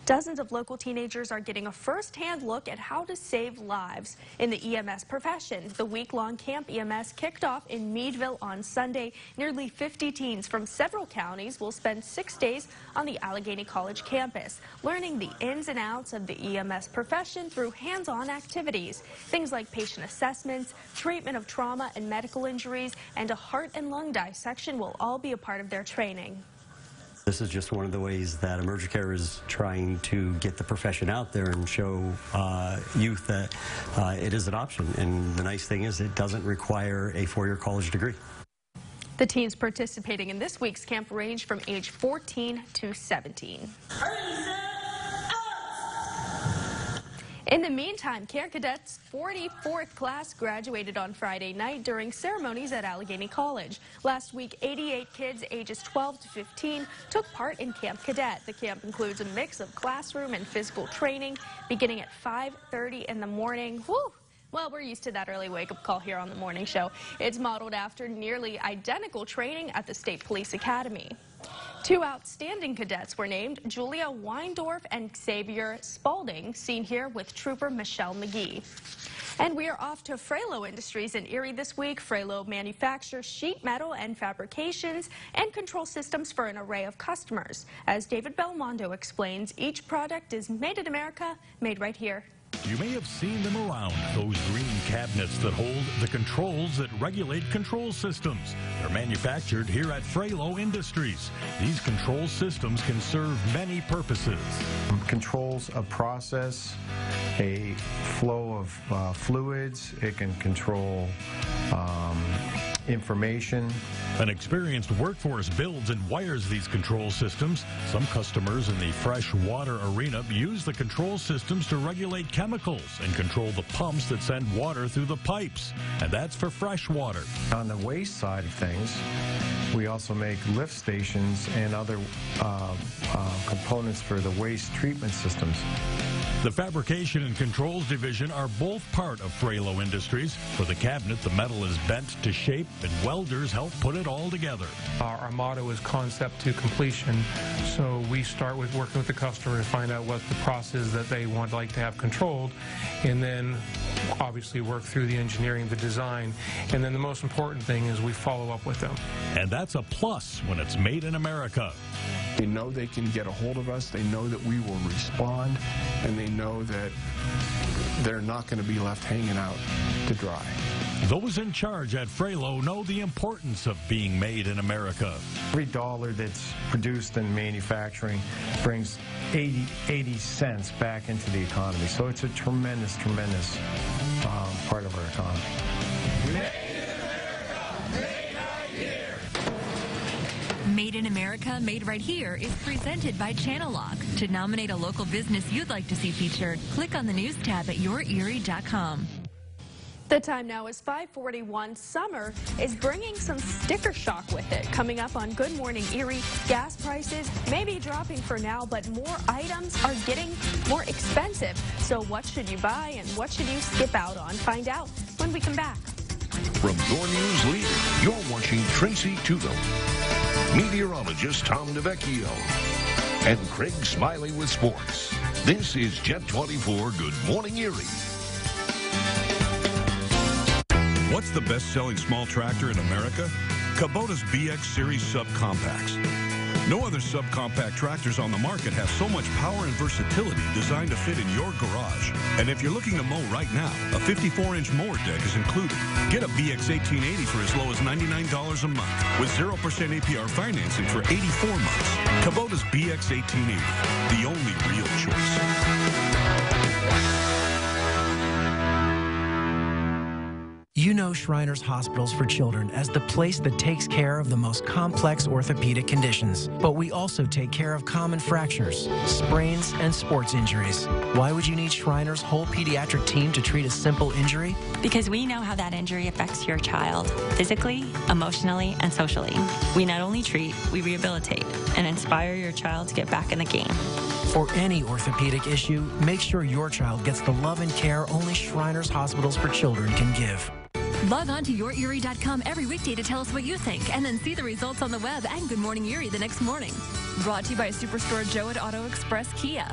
[SPEAKER 3] Dozens of local teenagers are getting a first-hand look at how to save lives in the EMS profession. The week-long Camp EMS kicked off in Meadville on Sunday. Nearly 50 teens from several counties will spend 6 days on the Allegheny College campus, learning the ins and outs of the EMS profession through hands-on activities. Things like patient assessments, treatment of trauma and medical injuries, and a heart and lung dissection will all be a part of their training.
[SPEAKER 14] This is just one of the ways that Emergent Care is trying to get the profession out there and show youth that it is an option. And the nice thing is it doesn't require a 4-year college degree.
[SPEAKER 3] The teens participating in this week's camp range from age 14 to 17. In the meantime, Care Cadets' 44th class graduated on Friday night during ceremonies at Allegheny College. Last week, 88 kids ages 12 to 15 took part in Camp Cadet. The camp includes a mix of classroom and physical training beginning at 5:30 in the morning. Whew. Well, we're used to that early wake-up call here on the morning show. It's modeled after nearly identical training at the State Police Academy. 2 outstanding cadets were named, Julia Weindorf and Xavier Spalding, seen here with Trooper Michelle McGee. And we are off to Frelo Industries in Erie this week. Frelo manufactures sheet metal and fabrications and control systems for an array of customers. As David Belmondo explains, each product is made in America, made right here.
[SPEAKER 22] You may have seen them around, those green cabinets that hold the controls that regulate control systems. They're manufactured here at Frelo Industries. These control systems can serve many purposes.
[SPEAKER 25] Controls a process, a flow of fluids. It can control information.
[SPEAKER 22] An experienced workforce builds and wires these control systems. Some customers in the fresh water arena use the control systems to regulate chemicals and control the pumps that send water through the pipes. And that's for fresh water.
[SPEAKER 25] On the waste side of things, we also make lift stations and other components for the waste treatment systems.
[SPEAKER 22] The fabrication and controls division are both part of Frelo Industries. For the cabinet, the metal is bent to shape and welders help put it it all together.
[SPEAKER 25] Our motto is concept to completion, so we start with working with the customer to find out what the process that they would like to have controlled, and then obviously work through the engineering, the design, and then the most important thing is we follow up with them.
[SPEAKER 22] And that's a plus when it's made in America.
[SPEAKER 4] They know they can get a hold of us, they know that we will respond, and they know that they're not going to be left hanging out to dry.
[SPEAKER 22] Those in charge at Frelo know the importance of being made in America.
[SPEAKER 25] Every dollar that's produced in manufacturing brings 80 cents back into the economy. So it's a tremendous, tremendous part of our economy.
[SPEAKER 6] Made in America, Made Right Here is presented by Channel Lock. To nominate a local business you'd like to see featured, click on the news tab at yourerie.com.
[SPEAKER 3] The time now is 5:41. Summer is bringing some sticker shock with it. Coming up on Good Morning Erie, gas prices may be dropping for now, but more items are getting more expensive. So what should you buy and what should you skip out on? Find out when we come back.
[SPEAKER 2] From your news leader, you're watching Tracy Tuggle, meteorologist Tom DeVecchio, and Craig Smiley with sports. This is Jet 24 Good Morning Erie.
[SPEAKER 9] What's the best-selling small tractor in America? Kubota's BX Series subcompacts. No other subcompact tractors on the market have so much power and versatility designed to fit in your garage. And if you're looking to mow right now, a 54-inch mower deck is included. Get a BX 1880 for as low as $99 a month with 0% APR financing for 84 months. Kubota's BX 1880, the only real choice.
[SPEAKER 15] You know Shriners Hospitals for Children as the place that takes care of the most complex orthopedic conditions. But we also take care of common fractures, sprains, and sports injuries. Why would you need Shriners' whole pediatric team to treat a simple injury?
[SPEAKER 16] Because we know how that injury affects your child, physically, emotionally, and socially. We not only treat, we rehabilitate and inspire your child to get back in the game.
[SPEAKER 15] For any orthopedic issue, make sure your child gets the love and care only Shriners Hospitals for Children can give.
[SPEAKER 6] Log on to yourerie.com every weekday to tell us what you think, and then see the results on the web and Good Morning Erie the next morning. Brought to you by Superstore Joe at Auto Express Kia.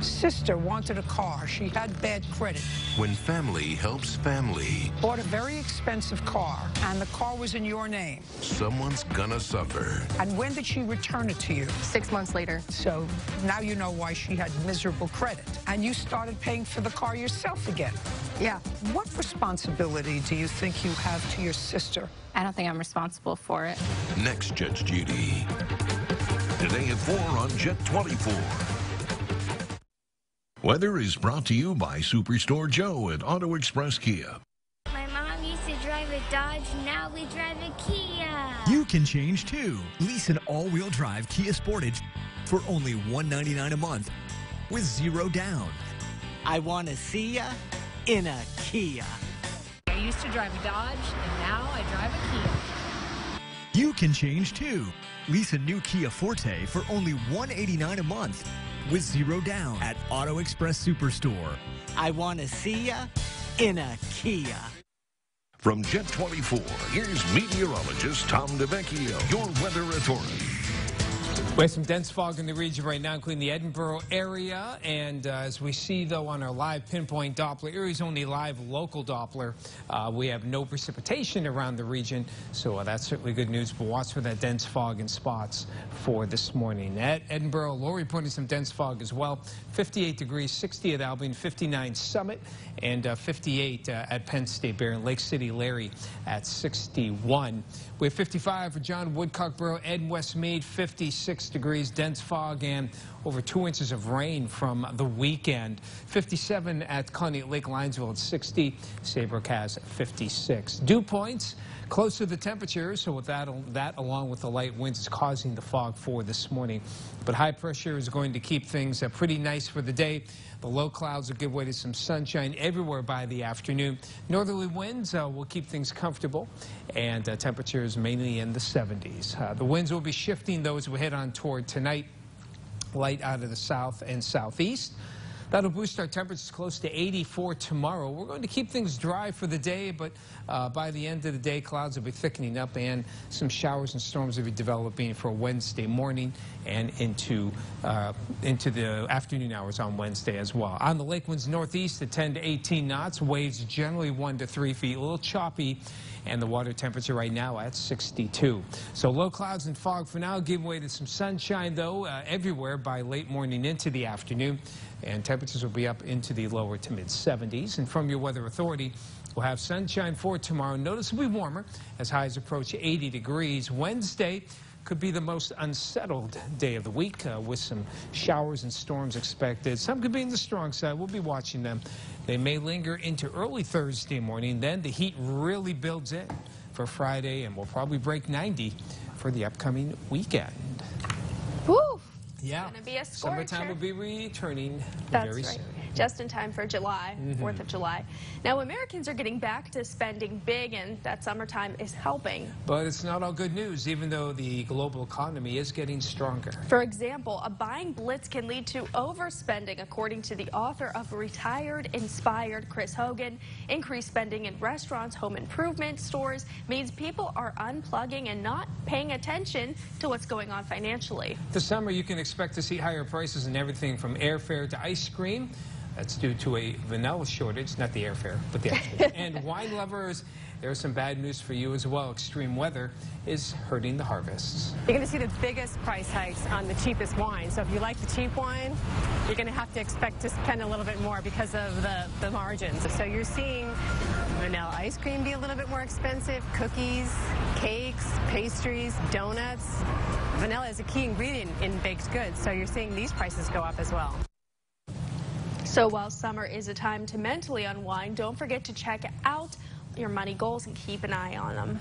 [SPEAKER 26] Sister wanted a car. She had bad credit.
[SPEAKER 27] When family helps family.
[SPEAKER 26] Bought a very expensive car, and the car was in your name.
[SPEAKER 27] Someone's gonna suffer.
[SPEAKER 26] And when did she return it to you?
[SPEAKER 28] 6 months later.
[SPEAKER 26] So now you know why she had miserable credit. And you started paying for the car yourself again.
[SPEAKER 28] Yeah.
[SPEAKER 26] What responsibility do you think you have to your sister?
[SPEAKER 28] I don't think I'm responsible for it.
[SPEAKER 2] Next, Judge Judy. Today at 4 on Jet 24. Weather is brought to you by Superstore Joe at Auto Express Kia.
[SPEAKER 29] My mom used to drive a Dodge, now we drive a Kia.
[SPEAKER 30] You can change too. Lease an all-wheel drive Kia Sportage for only $199 a month with 0 down.
[SPEAKER 31] I want to see ya in a Kia.
[SPEAKER 32] I used to drive a Dodge, and now I drive a Kia.
[SPEAKER 30] You can change too. Lease a new Kia Forte for only $189 a month with 0 down at Auto Express Superstore.
[SPEAKER 31] I want to see ya in a Kia.
[SPEAKER 2] From Jet 24, here's meteorologist Tom DeVecchio, your weather authority.
[SPEAKER 1] We have some dense fog in the region right now, including the Edinboro area. And as we see, though, on our live pinpoint Doppler, Erie's only live local Doppler, we have no precipitation around the region. So that's certainly good news. But watch for that dense fog in spots for this morning. At Edinboro, low reporting some dense fog as well. 58 degrees, 60 at Albion, 59 Summit, and 58 at Penn State Bear, and Lake City Larry at 61. We have 55 for John Woodcockboro, Ed Westmead, 56 degrees, dense fog, and over 2 inches of rain from the weekend. 57 at Colony Lake Linesville at 60. Saybrook has 56. Dew points close to the temperatures, so with that along with the light winds is causing the fog for this morning. But high pressure is going to keep things pretty nice for the day. The low clouds will give way to some sunshine everywhere by the afternoon. Northerly winds will keep things comfortable, and temperatures mainly in the 70s. The winds will be shifting, though, as we head on toward tonight. Light out of the south and southeast. That'll boost our temperatures close to 84 tomorrow. We're going to keep things dry for the day, but by the end of the day, clouds will be thickening up and some showers and storms will be developing for Wednesday morning and into the afternoon hours on Wednesday as well. On the lake winds northeast at 10 to 18 knots, waves generally 1 to 3 feet, a little choppy, and the water temperature right now at 62. So low clouds and fog for now, give way to some sunshine though everywhere by late morning into the afternoon, and temperatures will be up into the lower to mid 70s. And from your weather authority, we'll have sunshine for tomorrow. Noticeably warmer as highs approach 80 degrees. Wednesday could be the most unsettled day of the week with some showers and storms expected. Some could be in the strong side. We'll be watching them. They may linger into early Thursday morning. Then the heat really builds in for Friday, and we'll probably break 90 for the upcoming weekend.
[SPEAKER 3] Woo!
[SPEAKER 1] Yeah.
[SPEAKER 3] It's going to be a scorcher.
[SPEAKER 1] Summertime will be returning very soon.
[SPEAKER 3] Just in time for July, 4th of July. Now, Americans are getting back to spending big, and that summertime is helping.
[SPEAKER 1] But it's not all good news, even though the global economy is getting stronger.
[SPEAKER 3] For example, a buying blitz can lead to overspending, according to the author of Retired Inspired, Chris Hogan. Increased spending in restaurants, home improvement stores means people are unplugging and not paying attention to what's going on financially.
[SPEAKER 1] This summer, you can expect to see higher prices in everything from airfare to ice cream. That's due to a vanilla shortage, not the airfare, but the ice cream. And wine lovers, there's some bad news for you as well. Extreme weather is hurting the harvests.
[SPEAKER 5] You're going to see the biggest price hikes on the cheapest wine. So if you like the cheap wine, you're going to have to expect to spend a little bit more because of the margins. So you're seeing vanilla ice cream be a little bit more expensive, cookies, cakes, pastries, donuts. Vanilla is a key ingredient in baked goods, so you're seeing these prices go up as well.
[SPEAKER 3] So while summer is a time to mentally unwind, don't forget to check out your money goals and keep an eye on them.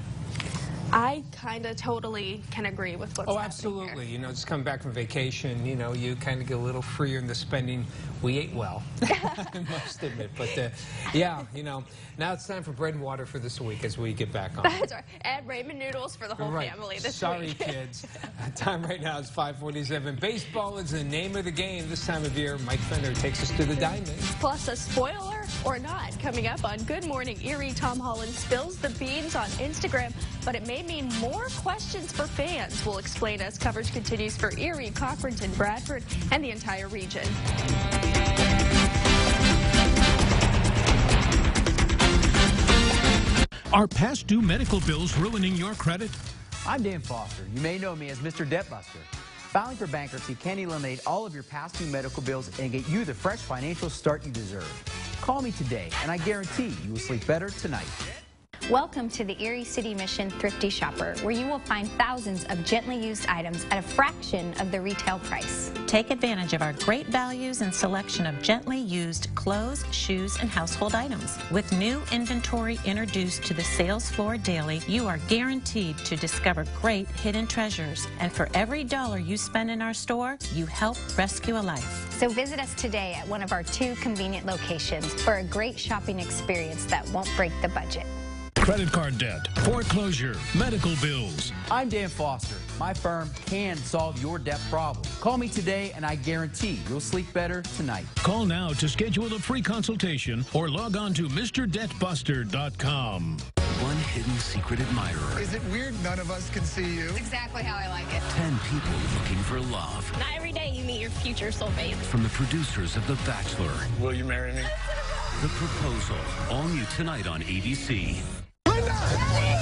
[SPEAKER 3] I kind of totally can agree with what's happening
[SPEAKER 1] absolutely.
[SPEAKER 3] here.
[SPEAKER 1] You know, just coming back from vacation, you know, you kind of get a little freer in the spending. We ate well, I must admit. But, yeah, you know, now it's time for bread and water for this week as we get back on.
[SPEAKER 3] That's right. And ramen noodles for the whole family this
[SPEAKER 1] Sorry,
[SPEAKER 3] week.
[SPEAKER 1] kids. Time right now is 5:47. Baseball is the name of the game this time of year. Mike Fender takes us to the diamond.
[SPEAKER 3] Plus a spoiler or not coming up on Good Morning Erie. Tom Holland spills the beans on Instagram, but it may mean more questions for fans. We'll explain as coverage continues for Erie, Cochranton, Bradford, and the entire region.
[SPEAKER 7] Are past due medical bills ruining your credit?
[SPEAKER 8] I'm Dan Foster. You may know me as Mr. Debt Buster. Filing for bankruptcy can eliminate all of your past due medical bills and get you the fresh financial start you deserve. Call me today, and I guarantee you will sleep better tonight.
[SPEAKER 11] Welcome to the Erie City Mission Thrifty Shopper, where you will find thousands of gently used items at a fraction of the retail price.
[SPEAKER 13] Take advantage of our great values and selection of gently used clothes, shoes, and household items. With new inventory introduced to the sales floor daily, you are guaranteed to discover great hidden treasures. And for every dollar you spend in our store, you help rescue a life.
[SPEAKER 11] So visit us today at one of our 2 convenient locations for a great shopping experience that won't break the budget.
[SPEAKER 7] Credit card debt, foreclosure, medical bills.
[SPEAKER 8] I'm Dan Foster. My firm can solve your debt problem. Call me today, and I guarantee you'll sleep better tonight.
[SPEAKER 7] Call now to schedule a free consultation or log on to MrDebtBuster.com.
[SPEAKER 27] One hidden secret admirer.
[SPEAKER 17] Is it weird none of us can see you?
[SPEAKER 28] That's exactly how I like it.
[SPEAKER 27] 10 people looking for love.
[SPEAKER 28] Not every day you meet your future soulmate.
[SPEAKER 27] From the producers of The Bachelor.
[SPEAKER 17] Will you marry me?
[SPEAKER 27] The Proposal. All new tonight on ABC.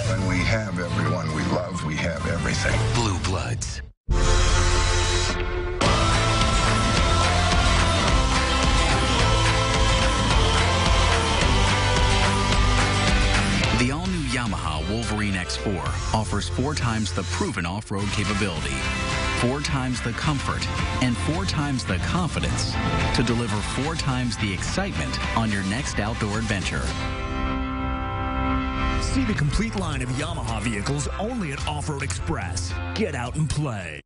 [SPEAKER 17] When we have everyone we love, we have everything.
[SPEAKER 27] Blue Bloods.
[SPEAKER 18] The all-new Yamaha Wolverine X4 offers 4 times the proven off-road capability, 4 times the comfort, and 4 times the confidence to deliver 4 times the excitement on your next outdoor adventure.
[SPEAKER 30] See the complete line of Yamaha vehicles only at Off-Road Express. Get out and play.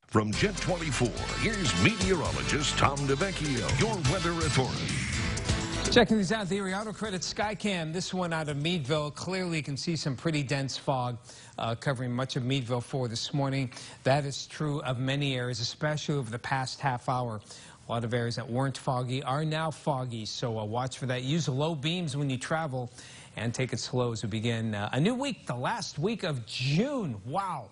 [SPEAKER 2] From Jet 24, here's meteorologist Tom DeVecchio, your weather authority.
[SPEAKER 1] Checking these out, the Erie Auto Credit Skycam. This one out of Meadville. Clearly, you can see some pretty dense fog covering much of Meadville for this morning. That is true of many areas, especially over the past half hour. A lot of areas that weren't foggy are now foggy, so watch for that. Use the low beams when you travel and take it slow as we begin a new week, the last week of June. Wow.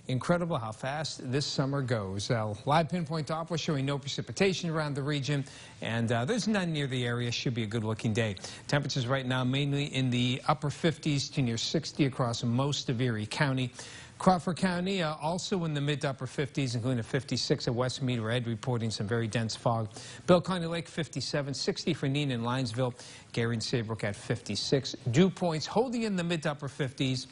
[SPEAKER 1] Incredible how fast this summer goes. Live pinpoint Doppler showing no precipitation around the region, and there's none near the area. Should be a good-looking day. Temperatures right now mainly in the upper 50s to near 60 across most of Erie County. Crawford County also in the mid to upper 50s, including a 56 at West Mead-Red, reporting some very dense fog. Bill County Lake 57, 60 for Neenah and Linesville. Gary and Saybrook at 56. Dew points holding in the mid to upper 50s.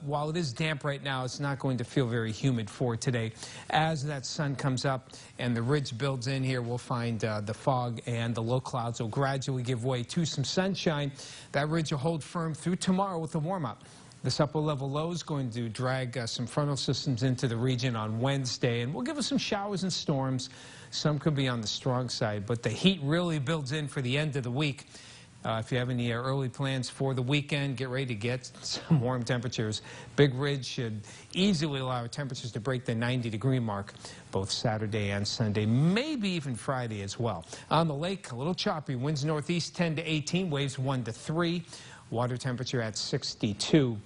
[SPEAKER 1] While it is damp right now, it's not going to feel very humid for today. As that sun comes up and the ridge builds in here, we'll find the fog and the low clouds will gradually give way to some sunshine. That ridge will hold firm through tomorrow with the warm-up. This upper-level low is going to drag some frontal systems into the region on Wednesday, and will give us some showers and storms. Some could be on the strong side, but the heat really builds in for the end of the week. If you have any early plans for the weekend, get ready to get some warm temperatures. Big Ridge should easily allow temperatures to break the 90-degree mark both Saturday and Sunday, maybe even Friday as well. On the lake, a little choppy. Winds northeast 10 to 18, waves 1 to 3. Water temperature at 62.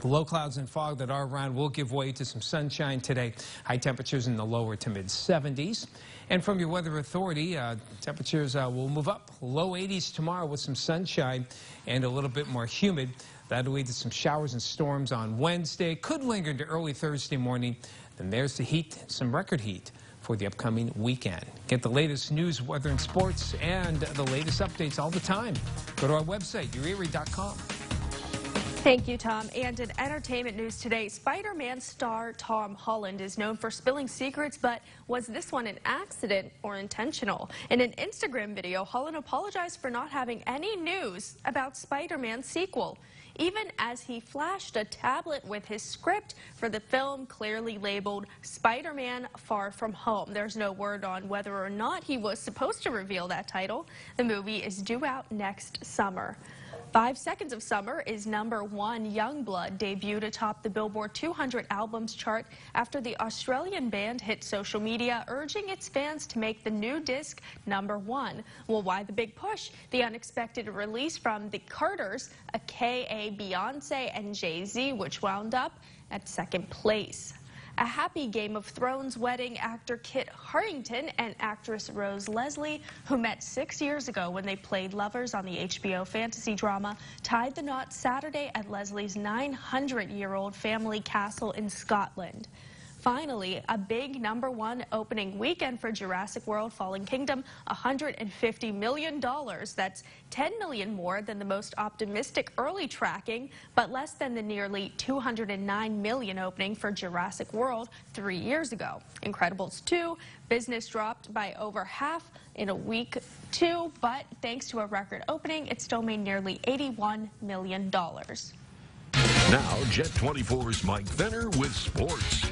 [SPEAKER 1] The low clouds and fog that are around will give way to some sunshine today. High temperatures in the lower to mid 70s. And from your weather authority, temperatures will move up. Low 80s tomorrow with some sunshine and a little bit more humid. That'll lead to some showers and storms on Wednesday. Could linger into early Thursday morning. Then there's the heat, some record heat for the upcoming weekend. Get the latest news, weather, and sports, and the latest updates all the time. Go to our website, yourerie.com.
[SPEAKER 3] Thank you, Tom. And in entertainment news today, Spider-Man star Tom Holland is known for spilling secrets, but was this one an accident or intentional? In an Instagram video, Holland apologized for not having any news about Spider-Man's sequel, even as he flashed a tablet with his script for the film clearly labeled Spider-Man Far From Home. There's no word on whether or not he was supposed to reveal that title. The movie is due out next summer. 5 Seconds of Summer is #1. Youngblood debuted atop the Billboard 200 albums chart after the Australian band hit social media urging its fans to make the new disc #1. Well, why the big push? The unexpected release from the Carters, aka Beyonce and Jay-Z, which wound up at 2nd place. A happy Game of Thrones wedding, actor Kit Harington and actress Rose Leslie, who met 6 years ago when they played lovers on the HBO fantasy drama, tied the knot Saturday at Leslie's 900-year-old family castle in Scotland. Finally, a big #1 opening weekend for Jurassic World Fallen Kingdom, $150 million. That's $10 million more than the most optimistic early tracking, but less than the nearly $209 million opening for Jurassic World 3 years ago. Incredibles 2, business dropped by over half in a week too, but thanks to a record opening, it still made nearly $81 million.
[SPEAKER 2] Now, Jet 24's Mike Fenner with sports.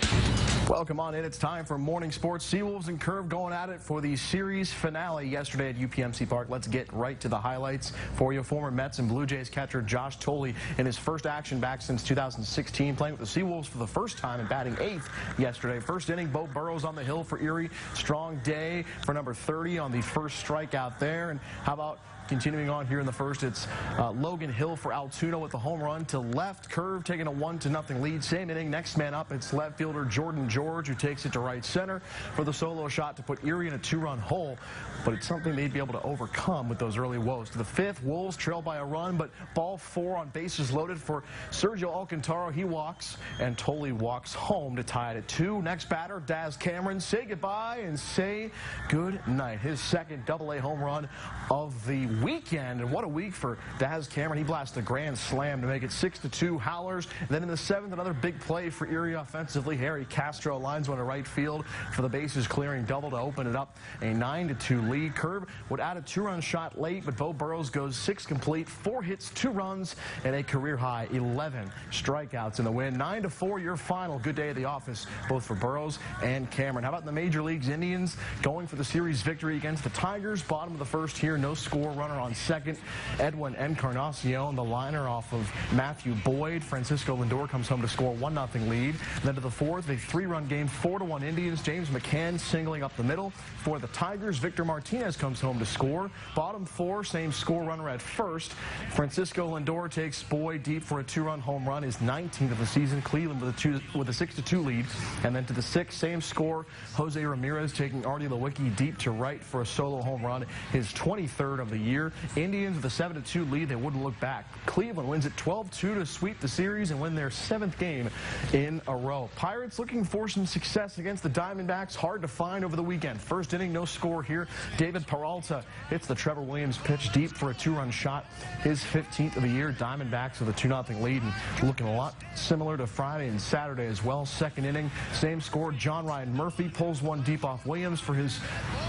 [SPEAKER 4] Welcome on in. It's time for morning sports. Seawolves and Curve going at it for the series finale yesterday at UPMC Park. Let's get right to the highlights for you. Former Mets and Blue Jays catcher Josh Thole in his first action back since 2016, playing with the Seawolves for the first time and batting 8th yesterday. First inning, Bo Burrows on the hill for Erie. Strong day for number 30 on the first strikeout there. And how about continuing on here in the first, it's Logan Hill for Altoona with the home run to left. Curve taking a 1-0 lead. Same inning. Next man up, it's left fielder Jordan George, who takes it to right center for the solo shot to put Erie in a 2-run hole. But it's something they'd be able to overcome with those early woes. To the 5th, Wolves trail by a run, but ball 4 on bases loaded for Sergio Alcantara. He walks, and Thole walks home to tie it at 2. Next batter, Daz Cameron. Say goodbye and say good night. His second AA home run of the weekend, and what a week for Daz Cameron. He blasts a grand slam to make it 6-2 Howlers. And then in the 7th, another big play for Erie offensively. Harry Castro lines one to right field for the bases clearing double to open it up, a 9-2 lead. Curve would add a 2-run shot late, but Bo Burrows goes 6 complete, 4 hits, 2 runs, and a career high 11 strikeouts in the win. 9-4 your final. Good day at the office, both for Burrows and Cameron. How about in the major leagues? Indians going for the series victory against the Tigers. Bottom of the first here, no score, runner runner on second. Edwin Encarnacion, the liner off of Matthew Boyd. Francisco Lindor comes home to score 1-0 lead. Then to the fourth, a 3-run game, 4-1 Indians. James McCann singling up the middle. For the Tigers, Victor Martinez comes home to score. Bottom four, same score, runner at first. Francisco Lindor takes Boyd deep for a 2-run home run, his 19th of the season. Cleveland with a 6-2 lead. And then to the sixth, same score, Jose Ramirez taking Artie Lewicki deep to right for a solo home run, his 23rd of the year. Indians with a 7-2 lead, they wouldn't look back. Cleveland wins it 12-2 to sweep the series and win their 7th game in a row. Pirates looking for some success against the Diamondbacks, hard to find over the weekend. First inning, no score here. David Peralta hits the Trevor Williams pitch deep for a 2-run shot, his 15th of the year. Diamondbacks with a 2-0 lead and looking a lot similar to Friday and Saturday as well. Second inning, same score. John Ryan Murphy pulls one deep off Williams for his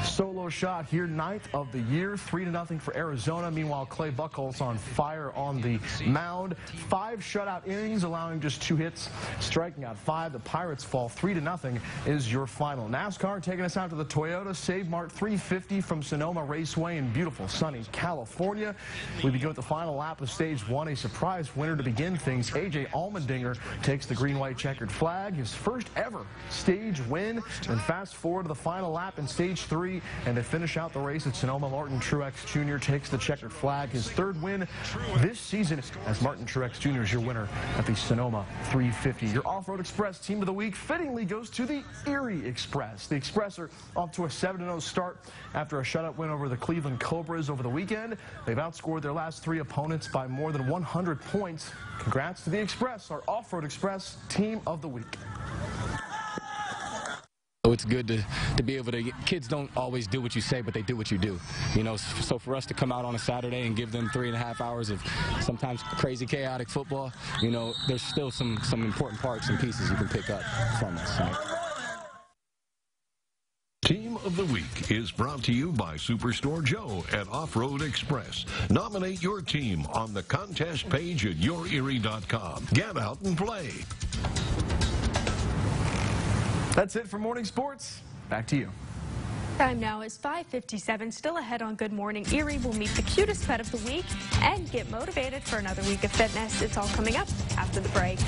[SPEAKER 4] solo shot here, 9th of the year. 3-0 for Arizona. Meanwhile, Clay Buchholz on fire on the mound. 5 shutout innings, allowing just 2 hits, striking out 5. The Pirates fall 3-0 is your final. NASCAR taking us out to the Toyota Save Mart 350 from Sonoma Raceway in beautiful sunny California. We begin with the final lap of stage 1. A surprise winner to begin things. A.J. Allmendinger takes the green-white checkered flag, his first ever stage win. Then fast forward to the final lap in stage 3, and to finish out the race at Sonoma, Martin Truex Jr. takes the checkered flag, his 3rd win this season, as Martin Truex Jr. is your winner at the Sonoma 350. Your Off-Road Express team of the week fittingly goes to the Erie Express. The Express are off to a 7-0 start after a shutout win over the Cleveland Cobras over the weekend. They've outscored their last 3 opponents by more than 100 points. Congrats to the Express, our Off-Road Express team of the week.
[SPEAKER 9] So it's good to be able to, kids don't always do what you say, but they do what you do. You know, so for us to come out on a Saturday and give them 3.5 hours of sometimes crazy, chaotic football, you know, there's still some important parts and pieces you can pick up from us. So.
[SPEAKER 2] Team of the Week is brought to you by Superstore Joe at Off-Road Express. Nominate your team on the contest page at yourerie.com. Get out and play.
[SPEAKER 4] That's it for Morning Sports. Back to you.
[SPEAKER 3] Time now is 5:57. Still ahead on Good Morning Erie. We'll meet the cutest pet of the week and get motivated for another week of fitness. It's all coming up after the break.